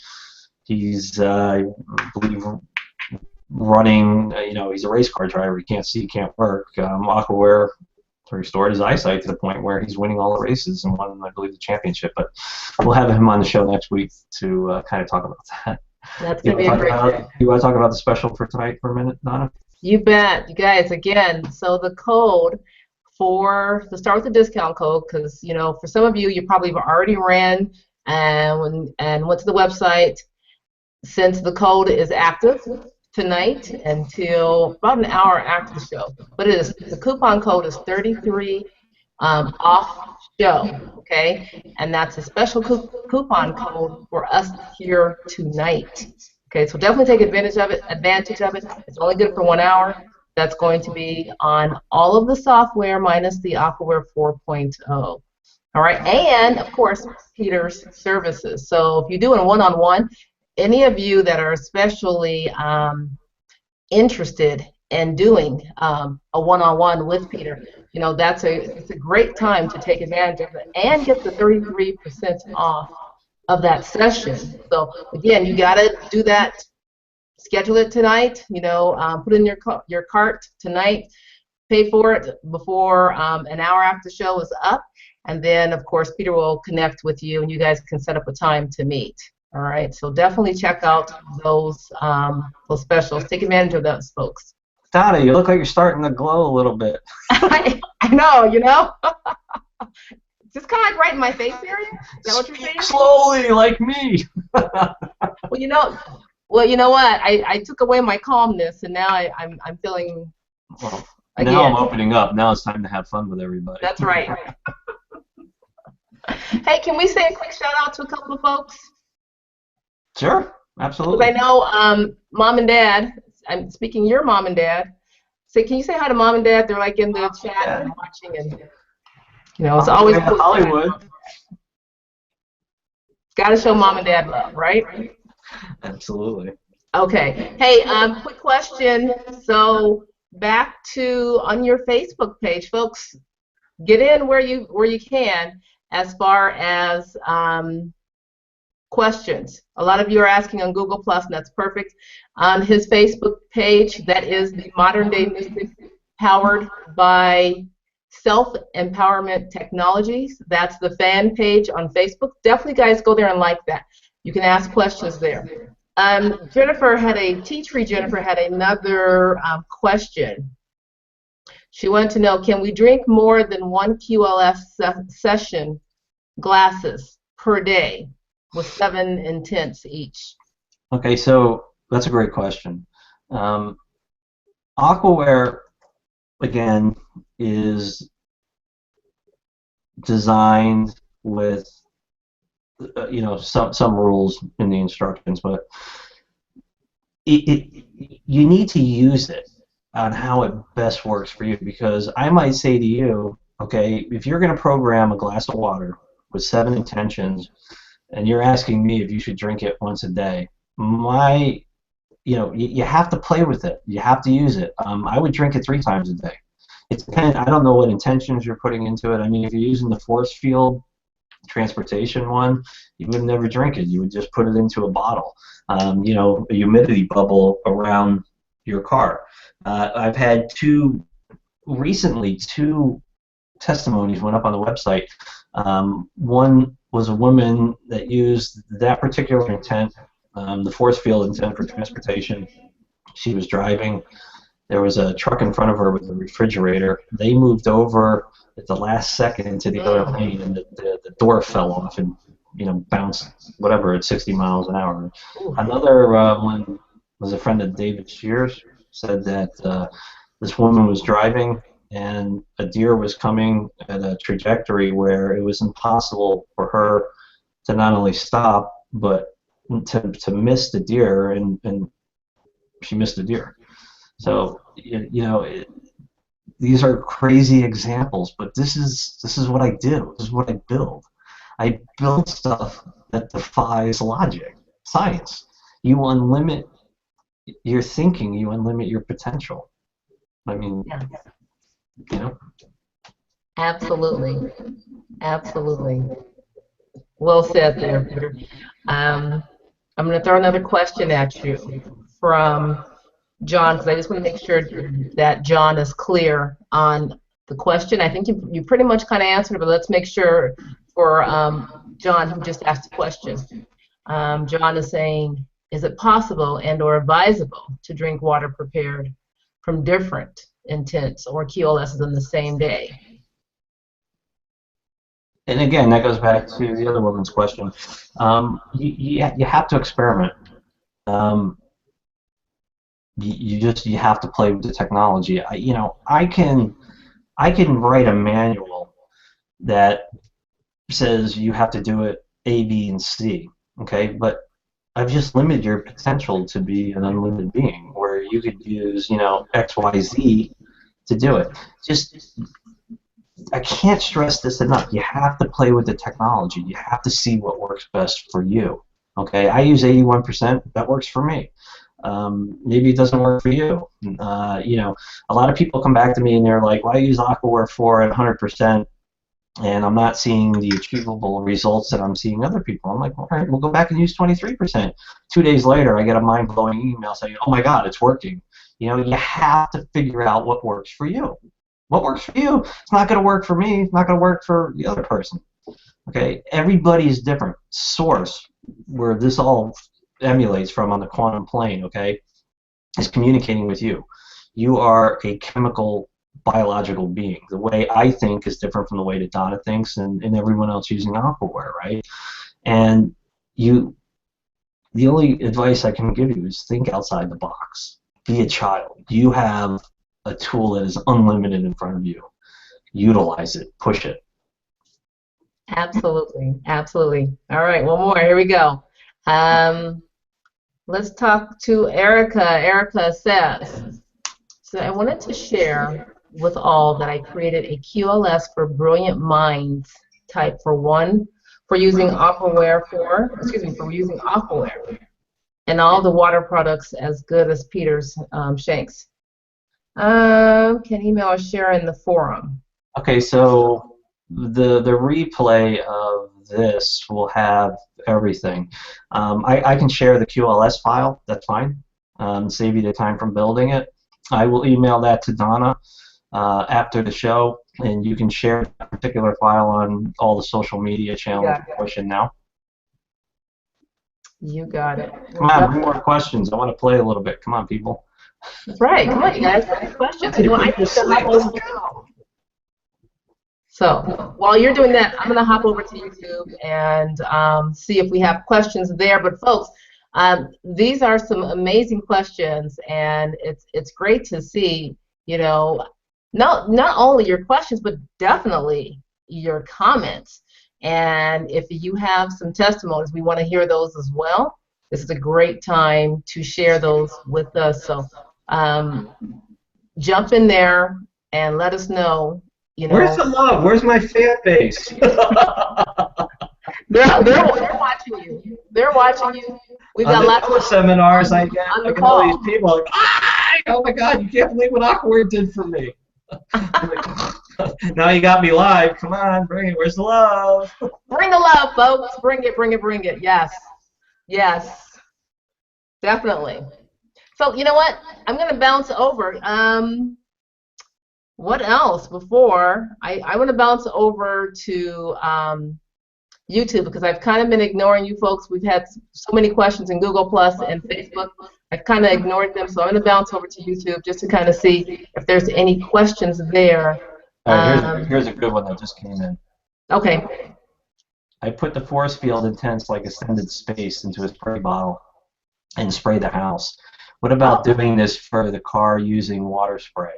he's, I believe, running, he's a race car driver. He can't see, he can't work. Aquaware restored his eyesight to the point where he's winning all the races and won, I believe, the championship. But we'll have him on the show next week to kind of talk about that. That's going to be a great day. You want to talk about the special for tonight for a minute, Donna? You bet. You guys, again, so the code to start with the discount code, because, for some of you, you probably have already ran and went to the website. Since the code is active tonight until about an hour after the show. But the coupon code is 33 off show, okay? And that's a special coupon code for us here tonight. Okay, so definitely take advantage of it. It's only good for 1 hour. That's going to be on all of the software minus the Aquaware 4.0. All right, and of course, Peter's services. So if you're doing a one-on-one, any of you that are especially interested in doing a one-on-one with Peter, it's a great time to take advantage of it and get the 33% off of that session. So again, you got to do that. Schedule it tonight. Put in your cart tonight. Pay for it before an hour after the show is up, and then of course Peter will connect with you, and you guys can set up a time to meet. All right, so definitely check out those specials. Take advantage of those, folks. Donna, you look like you're starting to glow a little bit. I know, Just kind of like right in my face area. Is that what you're saying? Slowly, like me. Well, you know what? I took away my calmness, and now I'm feeling. Well, now I'm opening up. Now it's time to have fun with everybody. That's right. Hey, can we say a quick shout out to a couple of folks? Sure, absolutely. I know Mom and Dad, I'm speaking your mom and dad. Can you say hi to Mom and Dad? They're like in the chat and watching, and it's always cool. Hollywood. Got to show Mom and Dad love, right? Absolutely. Okay. Hey, quick question. So back to on your Facebook page, folks, get in where you can as far as questions. A lot of you are asking on Google Plus, and that's perfect. On his Facebook page, that is the Modern Day Mystic, powered by Self-Empowerment Technologies. That's the fan page on Facebook. Definitely, guys, go there and like that. You can ask questions there. Jennifer had another question. She wanted to know, can we drink more than 1 QLS session glasses per day with 7 intents each? Okay, so that's a great question. Aquaware, again, is designed with some rules in the instructions, but you need to use it on how it best works for you, because I might say to you, Okay, if you're going to program a glass of water with 7 intentions, and you're asking me if you should drink it once a day, you have to play with it. You have to use it. I would drink it 3 times a day. It depends. I don't know what intentions you're putting into it. I mean, if you're using the force field transportation one, you would never drink it. You would just put it into a bottle, a humidity bubble around your car. I've had recently two testimonies went up on the website. One was a woman that used that particular intent, the force field intent for transportation. She was driving. There was a truck in front of her with a refrigerator. They moved over at the last second into the other lane, and the door fell off and bounced whatever at 60 miles an hour. Another one was a friend of David Shears, said that this woman was driving and a deer was coming at a trajectory where it was impossible for her to not only stop but to miss the deer, and she missed the deer. So these are crazy examples, but this is what I do. This is what I build. I build stuff that defies logic, science. You unlimit your thinking. You unlimit your potential. I mean, Absolutely. Absolutely. Well said there, Peter. I'm going to throw another question at you from John, because I just want to make sure that John is clear on the question. I think you pretty much kind of answered it, but let's make sure for John, who just asked the question. John is saying, is it possible and or advisable to drink water prepared from different intents or QLSs in the same day? And again, that goes back to the other woman's question. You have to experiment. You have to play with the technology. I can write a manual that says you have to do it A, B, and C. Okay, but I've just limited your potential to be an unlimited being, where you could use X, Y, Z to do it. I can't stress this enough. You have to play with the technology. You have to see what works best for you. Okay, I use 81%. That works for me. Maybe it doesn't work for you. A lot of people come back to me and they're like, "Well, I use Aquaware 4 at 100%, and I'm not seeing the achievable results that I'm seeing other people." I'm like, "All right, we'll go back and use 23%." 2 days later, I get a mind-blowing email saying, "Oh my God, it's working." You have to figure out what works for you. What works for you? It's not going to work for me. It's not going to work for the other person. Okay, everybody is different. Source, where this all emulates from on the quantum plane, okay, is communicating with you. You are a chemical, biological being. The way I think is different from the way that Donna thinks, and everyone else using Aquaware, right? And the only advice I can give you is think outside the box. Be a child. You have a tool that is unlimited in front of you. Utilize it. Push it. Absolutely. Absolutely. All right, one more. Here we go. Let's talk to Erica. Erica says, so I wanted to share with all that I created a QLS for brilliant minds type for using Aquaware and all the water products as good as Peter's Schenk's. Can email or share in the forum. Okay, so the replay of this will have everything. I can share the QLS file. That's fine. Save you the time from building it. I will email that to Donna after the show, and you can share that particular file on all the social media channels we're pushing now. You got it. Come on, bring more questions. I want to play a little bit. Come on, people. That's right. Come on, you guys. Ask questions. So while you're doing that, I'm going to hop over to YouTube and see if we have questions there. But folks, these are some amazing questions, and it's great to see, not only your questions, but definitely your comments. And if you have some testimonies, we want to hear those as well. This is a great time to share those with us. So jump in there and let us know you Where's know. the love? Where's my fan base? They're watching you. They're watching you. We've On got the lots of teleseminars, I get on the all these call. people like, oh my God, you can't believe what Aquaware did for me. Now you got me live. Come on, bring it. Where's the love? Bring the love, folks. Bring it, bring it, bring it. Yes. Yes. Definitely. So, you know what? I'm going to bounce over. What else before? I want to bounce over to YouTube because I've kind of been ignoring you folks. We've had so many questions in Google Plus and Facebook. I've kind of ignored them, so I'm going to bounce over to YouTube just to kind of see if there's any questions there. All right, here's a good one that just came in. Okay. I put the force field intense like extended space into a spray bottle and spray the house. What about doing this for the car using water spray?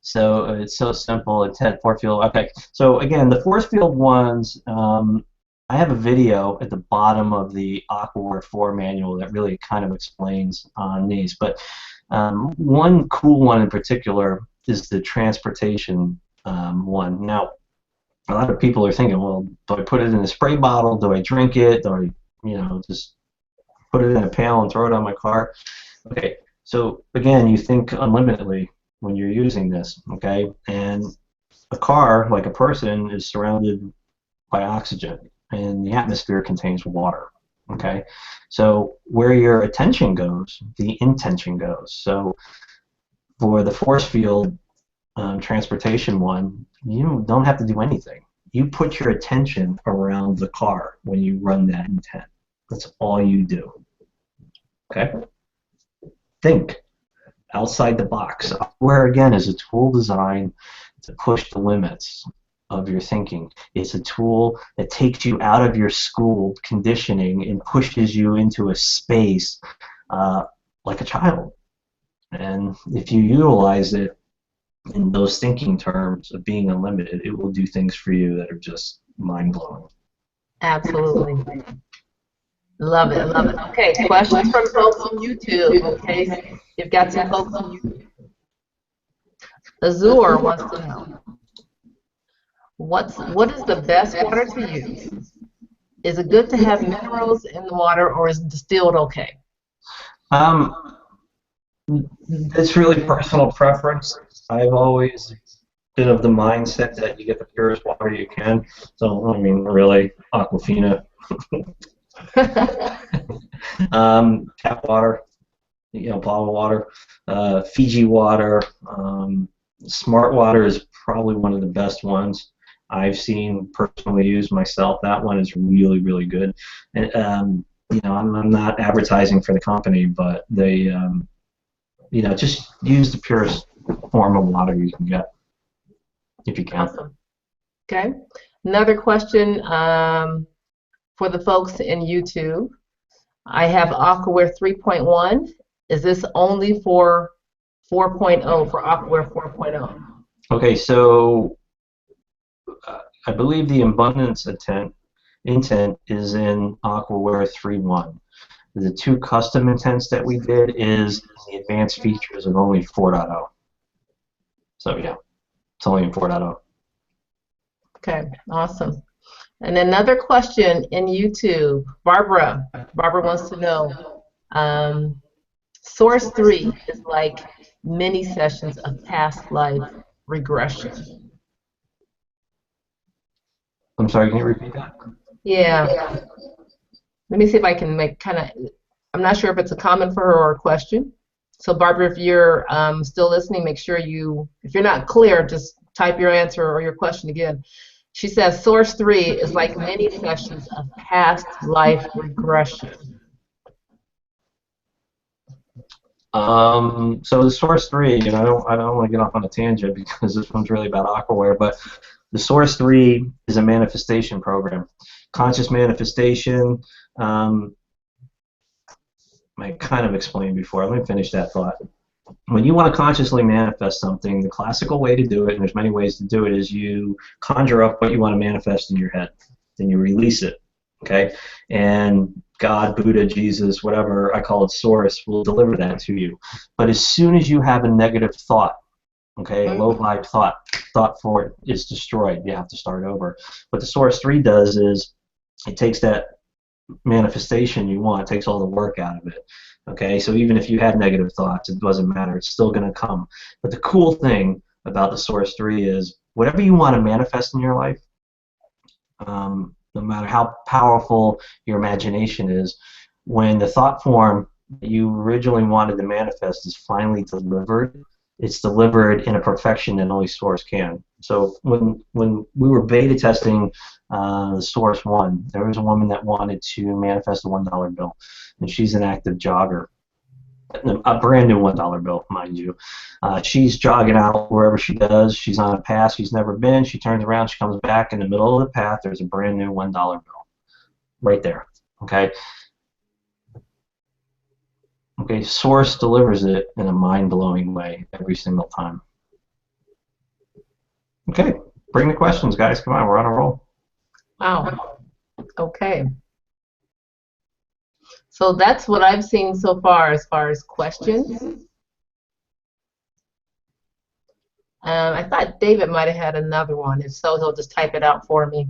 So it's so simple. Intent force field. Okay. So again, the force field ones. I have a video at the bottom of the Aquaware 4 manual that really kind of explains on these. But one cool one in particular is the transportation one. Now, a lot of people are thinking, well, do I put it in a spray bottle? Do I drink it? Do I, just put it in a pail and throw it on my car? Okay. So again, you think unlimitedly when you're using this, okay? And a car, like a person, is surrounded by oxygen, and the atmosphere contains water, okay? So where your attention goes, the intention goes. So for the force field transportation one, you don't have to do anything. You put your attention around the car when you run that intent. That's all you do, okay? Think outside the box. Where again is a tool designed to push the limits of your thinking. It's a tool that takes you out of your school conditioning and pushes you into a space like a child. And if you utilize it in those thinking terms of being unlimited, it will do things for you that are just mind-blowing. Absolutely. Love it, love it. Okay, questions from folks on YouTube. Okay, you've got some folks on YouTube. Azure wants to know, what is the best water to use? Is it good to have minerals in the water, or is distilled okay? It's really personal preference. I've always been of the mindset that you get the purest water you can. So, I mean, really, Aquafina. Tap water, bottled water, Fiji water, Smart water is probably one of the best ones I've seen personally used myself. That one is really, really good. And I'm not advertising for the company, but they, just use the purest form of water you can get, if you can. Awesome. Okay. Another question for the folks in YouTube. I have Aquaware 3.1. Is this only for 4.0, for Aquaware 4.0? Okay, so I believe the abundance intent is in Aquaware 3.1. The two custom intents that we did is the advanced features of only 4.0. So yeah, it's only in 4.0. Okay, awesome. And another question in YouTube, Barbara wants to know, Source 3 is like mini sessions of past life regression. I'm sorry, can you repeat that? Yeah. Let me see if I can make I'm not sure if it's a comment for her or a question. So Barbara, if you're still listening, make sure if you're not clear, just type your answer or your question again. She says Source 3 is like many sessions of past life regression. So the Source 3, and I don't want to get off on a tangent because this one's really about Aquaware, but the Source 3 is a manifestation program. Conscious manifestation, I kind of explained before. Let me finish that thought. When you want to consciously manifest something, the classical way to do it, and there's many ways to do it, is you conjure up what you want to manifest in your head. Then you release it, okay? And God, Buddha, Jesus, whatever I call it, Source, will deliver that to you. But as soon as you have a negative thought, Okay, a low vibe thought for it is destroyed. You have to start over. What the Source 3 does is it takes that manifestation you want, takes all the work out of it. Okay, so even if you had negative thoughts, it doesn't matter. It's still going to come. But the cool thing about the Source 3 is whatever you want to manifest in your life, no matter how powerful your imagination is, when the thought form that you originally wanted to manifest is finally delivered, it's delivered in a perfection that only Source can. So when we were beta testing the Source 1, there was a woman that wanted to manifest a $1 bill, and she's an active jogger. A brand new $1 bill, mind you. She's jogging out wherever she does. She's on a path she's never been. She turns around, she comes back. In the middle of the path, there's a brand new $1 bill right there. Okay. Okay, Source delivers it in a mind-blowing way every single time. Okay, bring the questions, guys. Come on, we're on a roll. Wow. Okay. So that's what I've seen so far as questions. I thought David might have had another one. If so, he'll just type it out for me.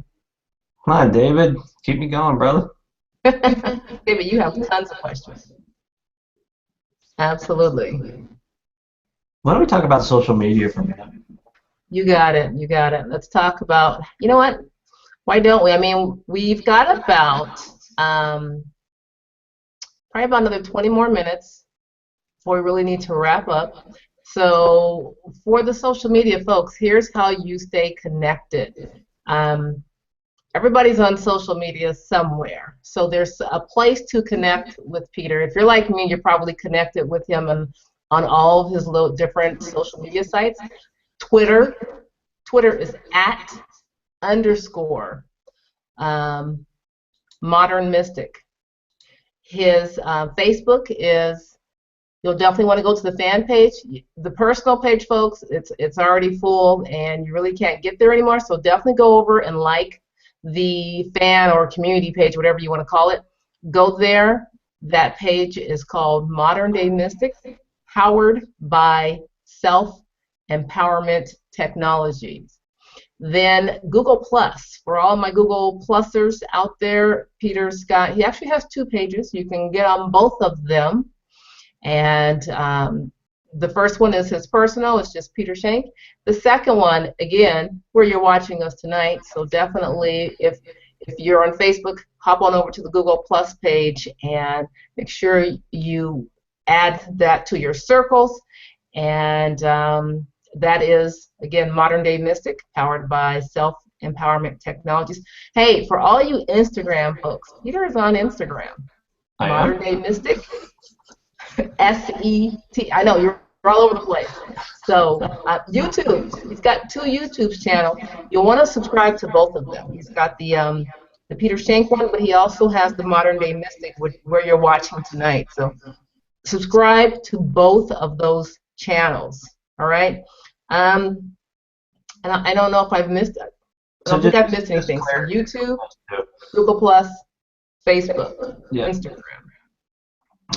Come on, David. Keep me going, brother. David, you have tons of questions. Absolutely. Why don't we talk about social media for a minute? You got it. You got it. Let's talk about, you know what? Why don't we? I mean, we've got about probably about another 20 more minutes before we really need to wrap up. So for the social media folks, here's how you stay connected. Everybody's on social media somewhere. So there's a place to connect with Peter. If you're like me, you're probably connected with him on all of his little different social media sites. Twitter is @_ Modern Mystic. His Facebook is, you'll definitely want to go to the fan page. The personal page, folks, it's already full and you really can't get there anymore, so definitely go over and like the fan or community page, whatever you want to call it. Go there. That page is called Modern Day Mystic, powered by Self-Empowerment Technologies. Then Google Plus, for all my Google Plusers out there, Peter's got, he actually has 2 pages. You can get on both of them. And the first one is his personal, it's just Peter Schenk. The second one, again, where you're watching us tonight, so definitely if you're on Facebook, hop on over to the Google Plus page and make sure you add that to your circles. And that is, again, Modern Day Mystic, powered by Self-Empowerment Technologies. Hey, for all you Instagram folks, Peter is on Instagram. Modern Day Mystic. S-E-T. I know, you're all over the place. So YouTube, he's got 2 YouTube channels. You'll want to subscribe to both of them. He's got the Peter Schenk one, but he also has the Modern Day Mystic, where you're watching tonight. So subscribe to both of those channels. All right. And I don't know if I've missed it. I don't think I've missed anything. So YouTube, Google Plus, Facebook, Instagram.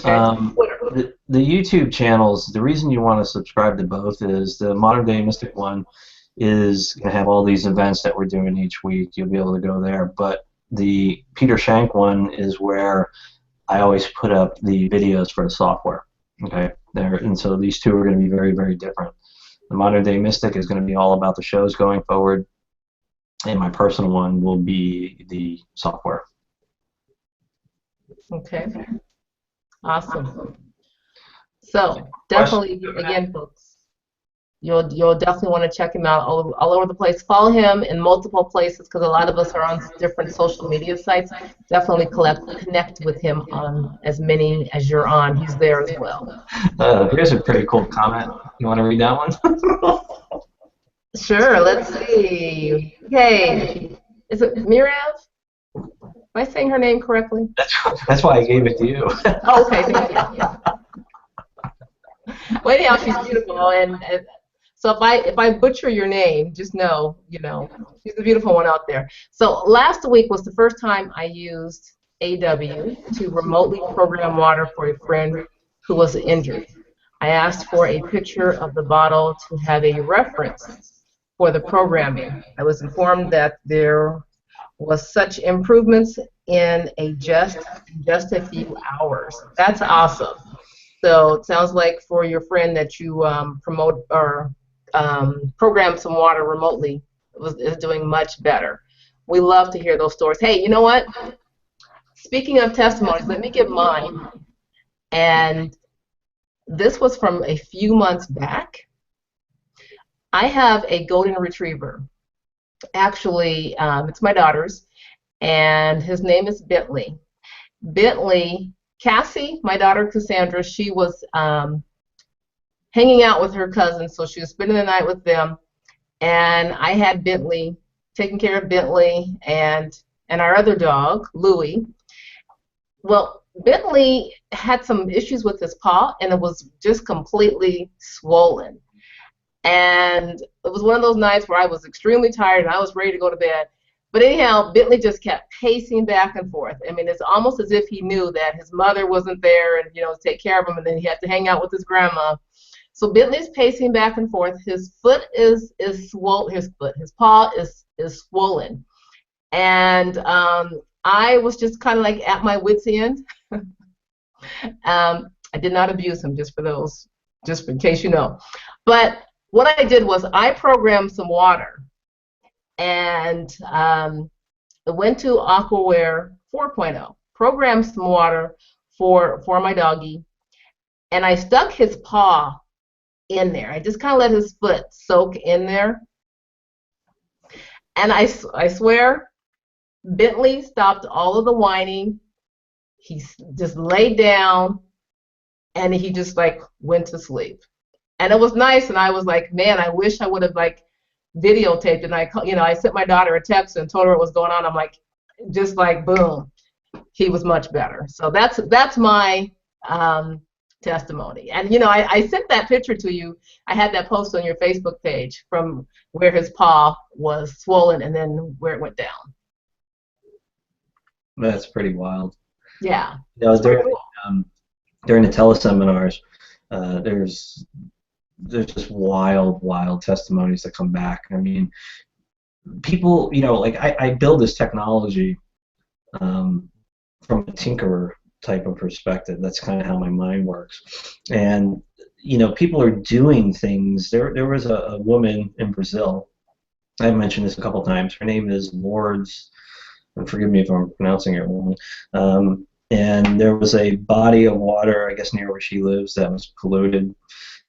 Okay. The YouTube channels, the reason you want to subscribe to both is the Modern Day Mystic one is going to have all these events that we're doing each week. You'll be able to go there. But the Peter Schenk one is where I always put up the videos for the software. Okay, there, and so these 2 are going to be very, very different. The Modern Day Mystic is going to be all about the shows going forward, and my personal one will be the software. Okay. Awesome. So definitely, again, folks, you'll definitely want to check him out all over the place. Follow him in multiple places because a lot of us are on different social media sites. Definitely connect with him on as many as you're on. He's there as well. Here's a pretty cool comment. You want to read that one? Sure. Let's see. Okay. Is it Mirav? Am I saying her name correctly? That's why I gave it to you. Oh, okay, thank you. Well, anyhow, she's beautiful, and so if I butcher your name, just know, she's the beautiful one out there. So last week was the first time I used AW to remotely program water for a friend who was injured. I asked for a picture of the bottle to have a reference for the programming. I was informed that there was such improvements in just a few hours. That's awesome. So it sounds like for your friend that you promote or program some water remotely is doing much better. We love to hear those stories. Hey, you know what? Speaking of testimonies, let me give mine. And this was from a few months back. I have a golden retriever. Actually, it's my daughter's, and his name is Bentley. Bentley, Cassie, my daughter Cassandra, she was hanging out with her cousins, so she was spending the night with them. And I had Bentley, taking care of Bentley and our other dog, Louie. Well, Bentley had some issues with his paw, and it was just completely swollen. And it was one of those nights where I was extremely tired and I was ready to go to bed. But anyhow, Bentley just kept pacing back and forth. I mean, it's almost as if he knew that his mother wasn't there and, to take care of him, and then he had to hang out with his grandma. So Bentley's pacing back and forth. His foot is swollen. His paw is swollen. And I was just kind of like at my wit's end. I did not abuse him, just in case you know. But what I did was I programmed some water, and it went to Aquaware 4.0, programmed some water for my doggy, and I stuck his paw in there. I just kind of let his foot soak in there, and I swear, Bentley stopped all of the whining. He just laid down, and he just went to sleep. And it was nice, and I was like, man, I wish I would have videotaped. And I sent my daughter a text and told her what was going on. I'm like, just boom, he was much better. So that's my testimony. And I sent that picture to you. I had that post on your Facebook page from where his paw was swollen and then where it went down. That's pretty wild. Yeah. During the teleseminars, there's just wild testimonies that come back. I mean, people, I build this technology from a tinkerer type of perspective. That's kind of how my mind works. And, people are doing things. There was a woman in Brazil. I've mentioned this a couple times. Her name is Lourdes, and forgive me if I'm pronouncing it wrong. And there was a body of water, I guess, near where she lives that was polluted.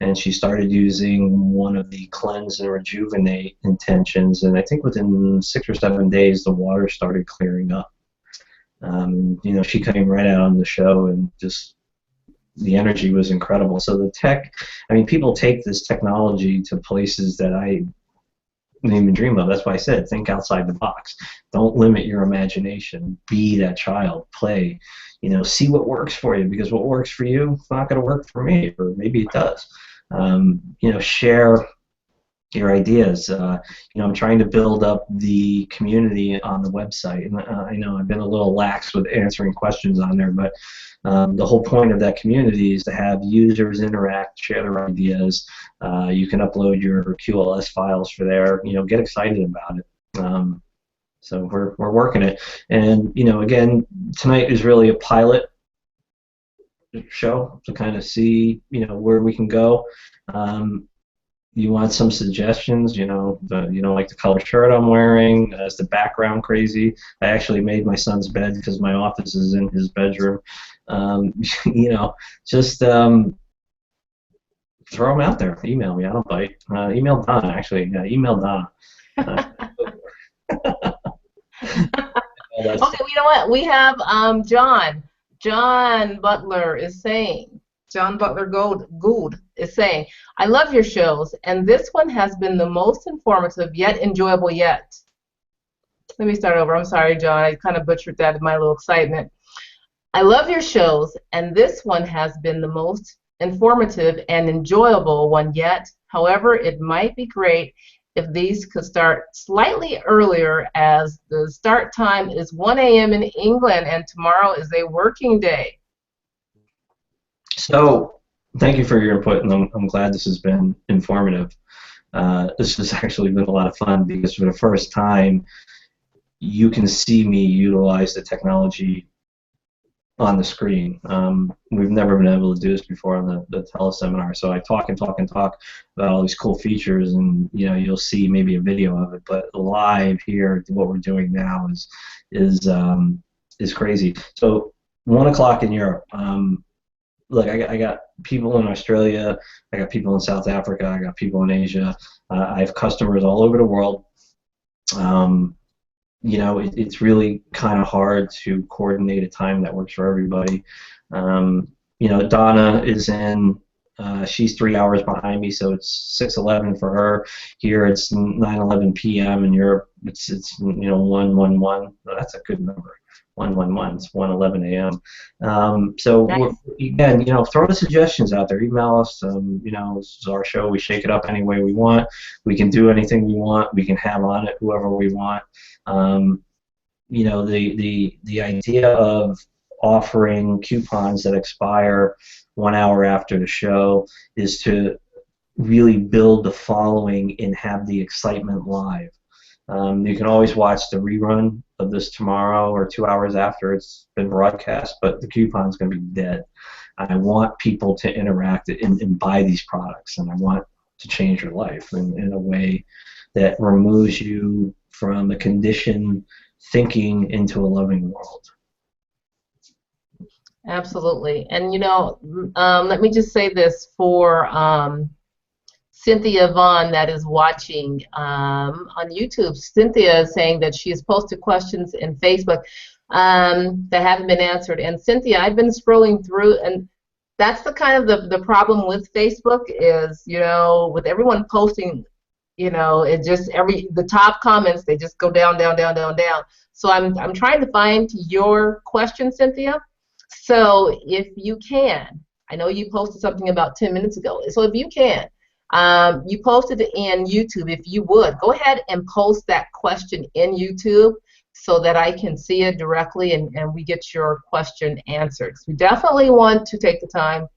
And she started using one of the cleanse and rejuvenate intentions. And I think within 6 or 7 days, the water started clearing up. She came right out on the show, and just the energy was incredible. So the tech, people take this technology to places that I didn't even dream of. That's why I said, think outside the box. Don't limit your imagination. Be that child. Play. See what works for you, because what works for you is not going to work for me, or maybe it does. Share your ideas. I'm trying to build up the community on the website, and I know I've been a little lax with answering questions on there, but the whole point of that community is to have users interact, share their ideas. You can upload your QLS files for there. Get excited about it. So we're working it, and again, tonight is really a pilot show to kind of see where we can go. You want some suggestions? You don't like the color shirt I'm wearing? Is the background crazy? I actually made my son's bed because my office is in his bedroom. Just throw them out there. Email me. I don't bite. Email Donna, actually. Yeah, email Donna. Okay, you know what? We have John Butler is saying, John Butler Gould is saying, I love your shows, and this one has been the most informative yet enjoyable yet. Let me start over. I'm sorry, John. I kind of butchered that in my little excitement. I love your shows, and this one has been the most informative and enjoyable one yet. However, it might be great if these could start slightly earlier, as the start time is 1 a.m. in England, and tomorrow is a working day. So Thank you for your input, and I'm glad this has been informative. This has actually been a lot of fun because for the first time, you can see me utilize the technology on the screen. We've never been able to do this before on the teleseminar. So I talk and talk and talk about all these cool features, and you'll see maybe a video of it. But live here, what we're doing now is crazy. So 1 o'clock in Europe. Look, I got people in Australia, I got people in South Africa, I got people in Asia. I have customers all over the world. It's really kind of hard to coordinate a time that works for everybody. Donna is she's 3 hours behind me, so it's 6:11 for her. Here it's 9:11 p.m. In Europe, it's 1:11. That's a good number. 1:11. It's 1:11 a.m. So Nice. again, throw the suggestions out there. Email us. This is our show. We shake it up any way we want. We can do anything we want. We can have on it whoever we want. The idea of offering coupons that expire 1 hour after the show is to really build the following and have the excitement live. You can always watch the rerun of this tomorrow or 2 hours after it's been broadcast, but the coupon's going to be dead. I want people to interact and buy these products, and I want to change your life in a way that removes you from a conditioned thinking into a loving world. Absolutely. And let me just say this for Cynthia Vaughn that is watching on YouTube. Cynthia is saying that she has posted questions in Facebook that haven't been answered. And Cynthia, I've been scrolling through, and that's the kind of the problem with Facebook is, with everyone posting, it just the top comments, they just go down, down, down, down, down. So I'm trying to find your question, Cynthia. So if you can, I know you posted something about 10 minutes ago. So if you can, you posted it in YouTube. If you would, go ahead and post that question in YouTube so that I can see it directly and we get your question answered. So we definitely want to take the time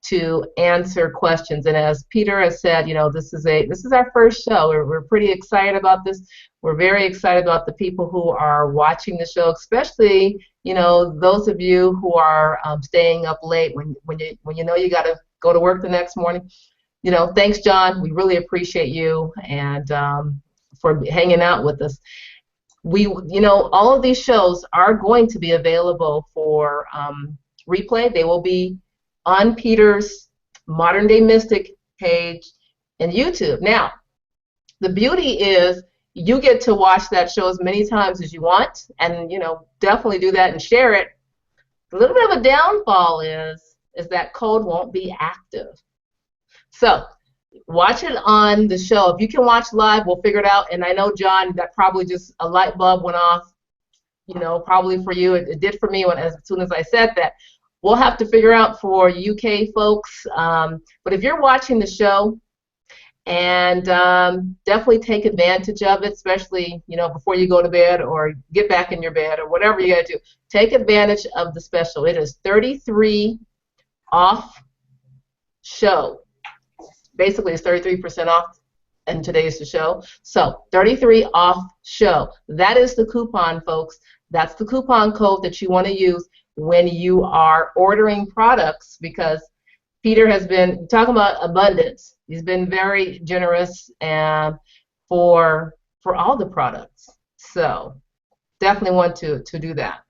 to answer questions. And as Peter has said, this is our first show. We're pretty excited about this. We're very excited about the people who are watching the show, especially those of you who are staying up late when you got to go to work the next morning. Thanks, John. We really appreciate you and for hanging out with us. All of these shows are going to be available for replay. They will be on Peter's Modern Day Mystic page in YouTube. Now, the beauty is you get to watch that show as many times as you want, and definitely do that and share it. A little bit of a downfall is that code won't be active. So watch it on the show. If you can watch live, we'll figure it out. And I know, John, that probably just a light bulb went off, probably for you. It did for me as soon as I said that. We'll have to figure out for UK folks. But if you're watching the show, and definitely take advantage of it, especially before you go to bed or get back in your bed or whatever you got to do. Take advantage of the special. It is 33 off show. Basically, it's 33% off, and today's the show. So 33 off show. That is the coupon, folks. That's the coupon code that you want to use when you are ordering products, because Peter has been talking about abundance. He's been very generous for all the products. So definitely want to do that.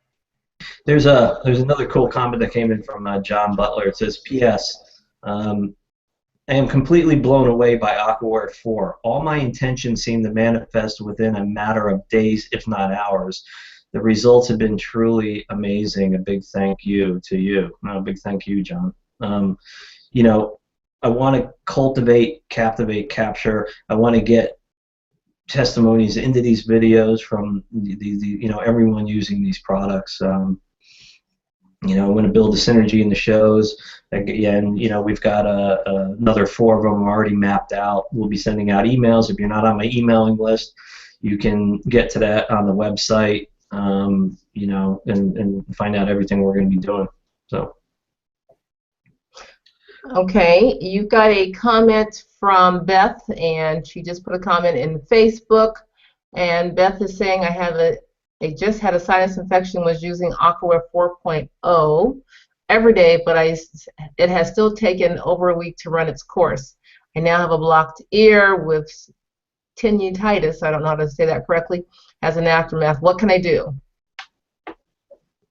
There's another cool comment that came in from John Butler. It says, P.S. I am completely blown away by Aquaware 4. All my intentions seem to manifest within a matter of days, if not hours. The results have been truly amazing. A big thank you to you. No, a big thank you, John. I want to cultivate, captivate, capture. I want to get testimonies into these videos from everyone using these products. I want to build the synergy in the shows. Again, we've got another 4 of them already mapped out. We'll be sending out emails. If you're not on my emailing list, you can get to that on the website, and find out everything we're going to be doing. So. Okay, you've got a comment from Beth, and she just put a comment in Facebook. And Beth is saying, I just had a sinus infection, was using Aquaware 4.0 every day, but it has still taken over a week to run its course. I now have a blocked ear with tinnitus, I don't know how to say that correctly, as an aftermath. What can I do?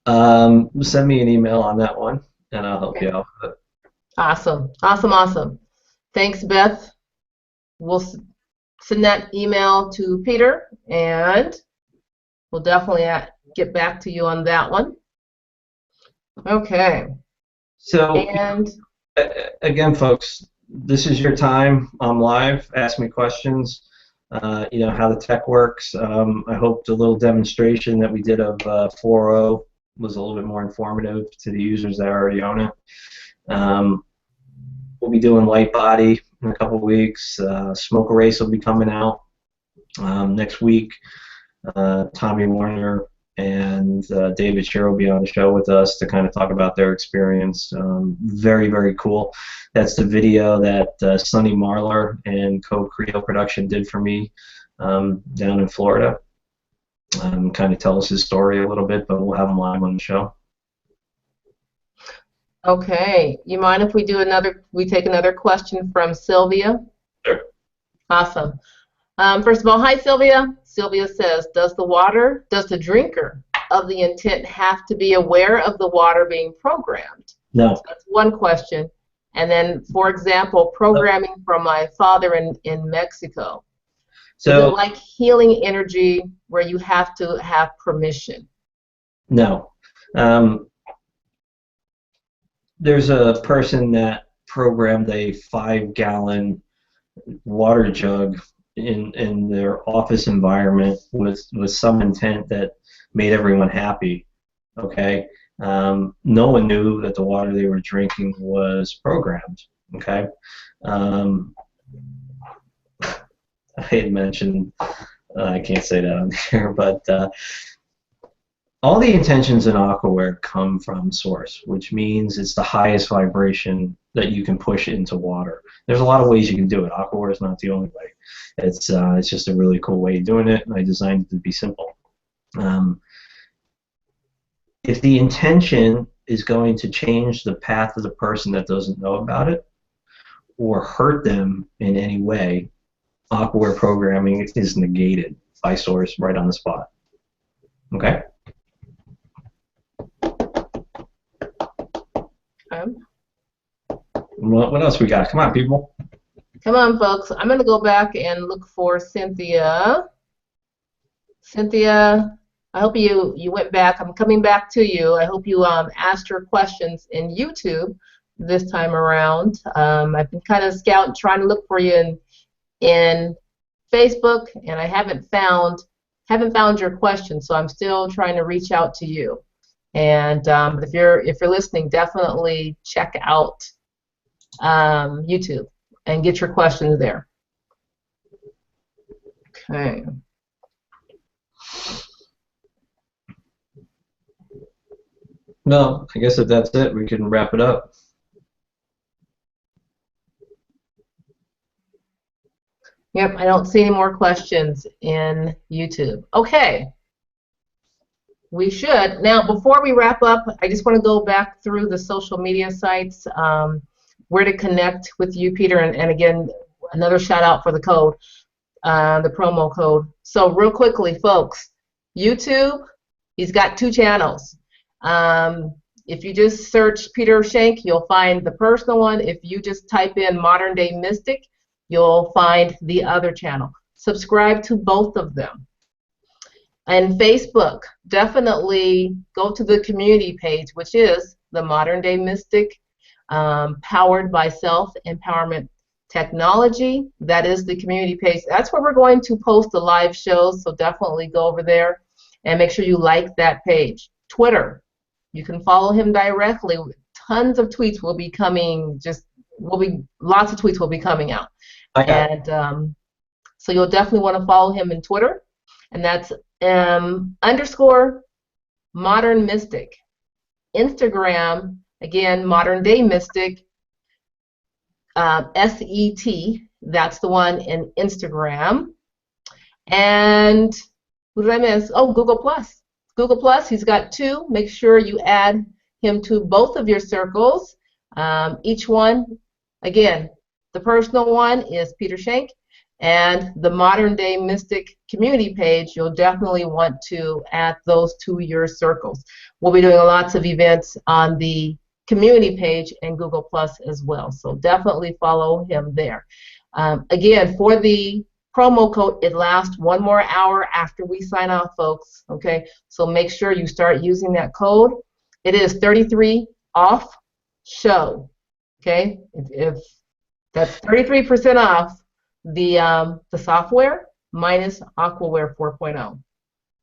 Send me an email on that one, and I'll help you Okay. out with it. Awesome, awesome, awesome. Thanks, Beth. We'll send that email to Peter, and we'll definitely get back to you on that one. Okay. So, And again, folks, this is your time. I'm live. Ask me questions. You know how the tech works. I hope the little demonstration that we did of 4.0 was a little bit more informative to the users that already own it. We'll be doing light body in a couple of weeks. Smoke Erase will be coming out next week. Tommy Warner and David Shear will be on the show with us to kind of talk about their experience. Very, very cool. That's the video that Sonny Marlar and Co-Creo Production did for me down in Florida. Kind of tell us his story a little bit, but we'll have him live on the show. okay, you mind if we take another question from Sylvia? Sure. Awesome. First of all, hi Sylvia. Sylvia says, does the drinker of the intent have to be aware of the water being programmed? No. So that's one question. And then, for example, programming from my father in Mexico. Is it So like healing energy where you have to have permission? no. There's a person that programmed a 5-gallon water jug in their office environment with some intent that made everyone happy. Okay, no one knew that the water they were drinking was programmed. Okay, I had mentioned I can't say that on here, but all the intentions in Aquaware come from source, which means it's the highest vibration that you can push into water. There's a lot of ways you can do it. Aquaware is not the only way. It's just a really cool way of doing it, and I designed it to be simple. If the intention is going to change the path of the person that doesn't know about it or hurt them in any way, Aquaware programming is negated by source right on the spot. Okay? What else we got? Come on, people. Come on, folks. I'm going to go back and look for Cynthia. Cynthia, I hope you went back. I'm coming back to you. I hope you asked your questions in YouTube this time around. I've been kind of scouting, trying to look for you in Facebook, and I haven't found your question. So I'm still trying to reach out to you. And if you're listening, definitely check out YouTube and get your questions there. Okay. No, I guess if that's it, we can wrap it up. Yep, I don't see any more questions in YouTube. Okay. We should. Now, before we wrap up, I just want to go back through the social media sites, where to connect with you, Peter, and again, another shout out for the code, the promo code. So real quickly, folks, YouTube, he's got 2 channels. If you just search Peter Schenk, you'll find the personal one. If you just type in Modern Day Mystic, you'll find the other channel. Subscribe to both of them. And Facebook, definitely go to the community page, which is the Modern Day Mystic, powered by self-empowerment technology. That is the community page. That's where we're going to post the live shows, so definitely go over there and make sure you like that page. Twitter, you can follow him directly. Tons of tweets will be coming, lots of tweets will be coming out. And so you'll definitely want to follow him in Twitter, and that's _ Modern Mystic. Instagram, again, Modern Day Mystic. SET. That's the one in Instagram. And who did I miss? Oh, Google Plus. Google Plus, he's got 2. Make sure you add him to both of your circles. Each one, again, the personal one is Peter Schenk, and the Modern Day Mystic community page, you'll definitely want to add those to your circles. We'll be doing lots of events on the community page and Google Plus as well, so definitely follow him there. Again, for the promo code, it lasts 1 more hour after we sign off, folks, okay? So make sure you start using that code. It is 33 off show, okay? If that's 33% off the software minus Aquaware 4.0.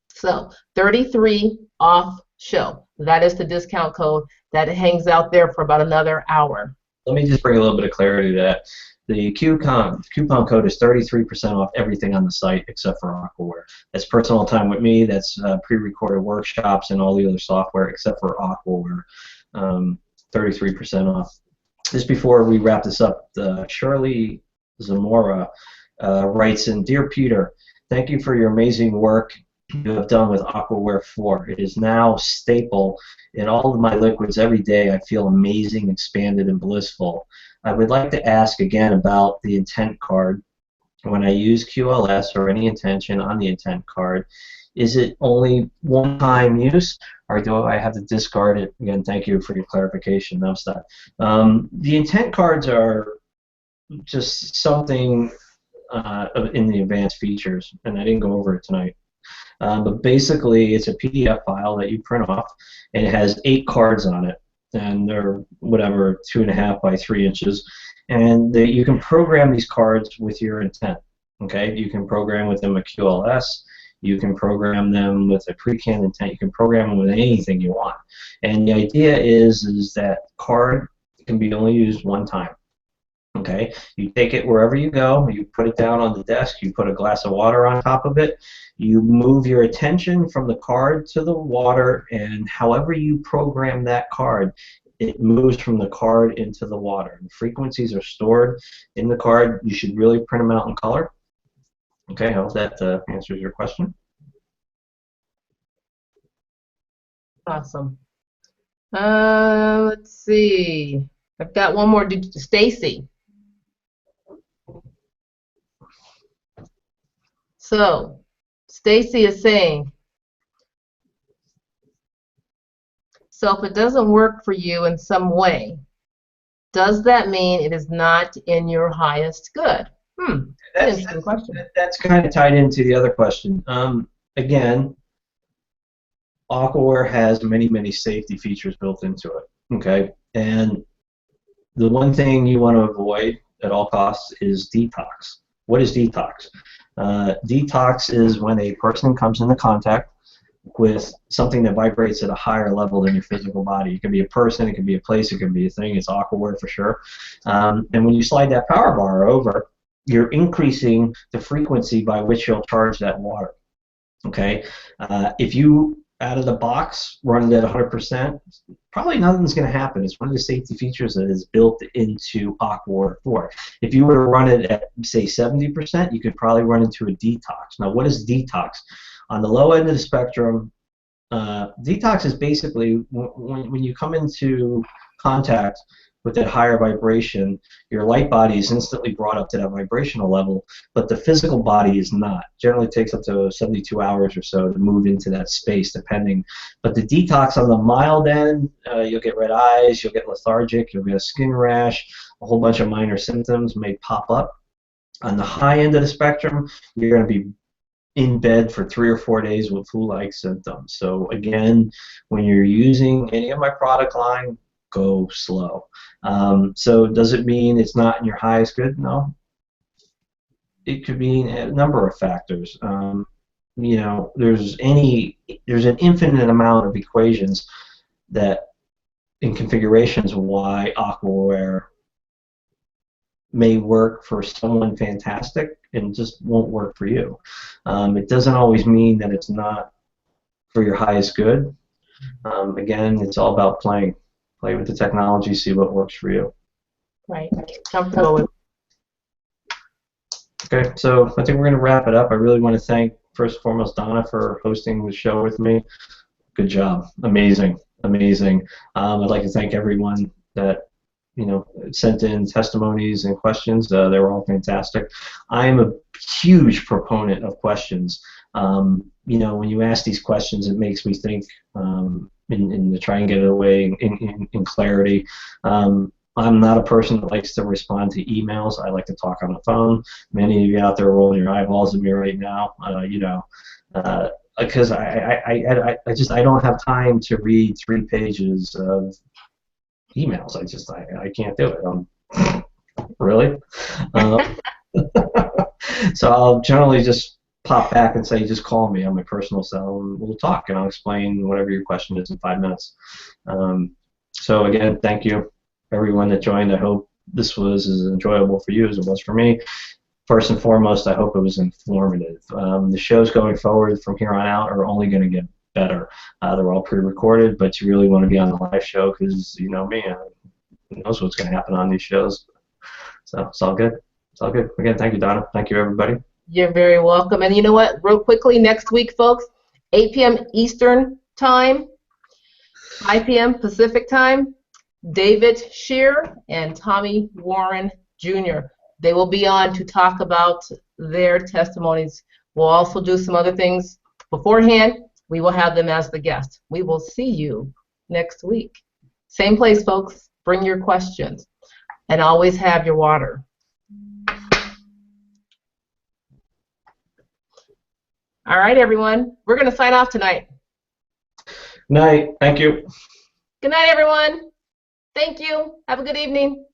So 33 off show. That is the discount code that hangs out there for about another hour. Let me just bring a little bit of clarity to that. The coupon code is 33% off everything on the site except for Aquaware. That's personal time with me. That's pre-recorded workshops and all the other software except for Aquaware. 33% off. Just before we wrap this up, Shirley Zamora writes in, Dear Peter, thank you for your amazing work you have done with Aquaware 4. It is now staple in all of my liquids every day. I feel amazing, expanded, and blissful. I would like to ask again about the intent card. When I use QLS or any intention on the intent card, is it only one-time use, or do I have to discard it? Again, thank you for your clarification. No, stop. The intent cards are just something in the advanced features, and I didn't go over it tonight. But basically, it's a PDF file that you print off, and it has 8 cards on it, and they're whatever 2.5 by 3 inches, and you can program these cards with your intent. Okay, you can program with them a QLS. You can program them with a pre-canned intent. You can program them with anything you want. And the idea is that card can be only used one time. Okay, you take it wherever you go, you put it down on the desk, you put a glass of water on top of it, you move your attention from the card to the water, and however you program that card, it moves from the card into the water. The frequencies are stored in the card. You should really print them out in color. Okay, I hope that answers your question. Awesome. Let's see. I've got one more. Stacy. So, Stacy is saying, so if it doesn't work for you in some way, does that mean it is not in your highest good? That's an interesting question. That's kind of tied into the other question. Again, Aquaware has many, many safety features built into it. Okay, and the one thing you want to avoid at all costs is detox. What is detox? Detox is when a person comes into contact with something that vibrates at a higher level than your physical body. It can be a person, it can be a place, it can be a thing. It's Aquaware for sure. And when you slide that power bar over, you're increasing the frequency by which you'll charge that water. Okay? If you, out of the box, run it at 100%, probably nothing's going to happen. It's one of the safety features that is built into Aquaware 4. If you were to run it at, say, 70%, you could probably run into a detox. Now, what is detox? On the low end of the spectrum, detox is basically when you come into contact with that higher vibration, your light body is instantly brought up to that vibrational level, but the physical body is not. Generally takes up to 72 hours or so to move into that space, depending. But the detox on the mild end, you'll get red eyes, you'll get lethargic, you'll get a skin rash, a whole bunch of minor symptoms may pop up. On the high end of the spectrum, you're going to be in bed for 3 or 4 days with flu-like symptoms. So again, when you're using any of my product line, go slow. So does it mean it's not in your highest good? No. It could mean a number of factors. You know, there's an infinite amount of equations that in configurations why Aquaware may work for someone fantastic and just won't work for you. It doesn't always mean that it's not for your highest good. Again, it's all about playing. Play with the technology, see what works for you. Right. Comfortable with. Okay, so I think we're going to wrap it up. I really want to thank, first and foremost, Donna for hosting the show with me. Good job. Amazing. Amazing. I'd like to thank everyone that sent in testimonies and questions. They were all fantastic. I am a huge proponent of questions. When you ask these questions, it makes me think and to try and get it away in clarity. I'm not a person that likes to respond to emails. I like to talk on the phone. Many of you out there rolling your eyeballs at me right now, because I don't have time to read 3 pages of emails. I can't do it. Really? So I'll generally just pop back and say, just call me on my personal cell and we'll talk and I'll explain whatever your question is in 5 minutes. So again, thank you everyone that joined. I hope this was as enjoyable for you as it was for me. First and foremost, I hope it was informative. The shows going forward from here on out are only going to get better. They're all pre-recorded, but you really want to be on the live show because you know me, who knows what's going to happen on these shows. So it's all good. It's all good. Again, thank you, Donna. Thank you, everybody. You're very welcome. And you know what? Real quickly, next week, folks, 8 p.m. Eastern Time, 5 p.m. Pacific Time, David Shear and Tommy Warren Jr. They will be on to talk about their testimonies. We'll also do some other things beforehand. We will have them as the guests. We will see you next week. Same place, folks. Bring your questions. And always have your water. All right, everyone. We're going to sign off tonight. Night. Thank you. Good night, everyone. Thank you. Have a good evening.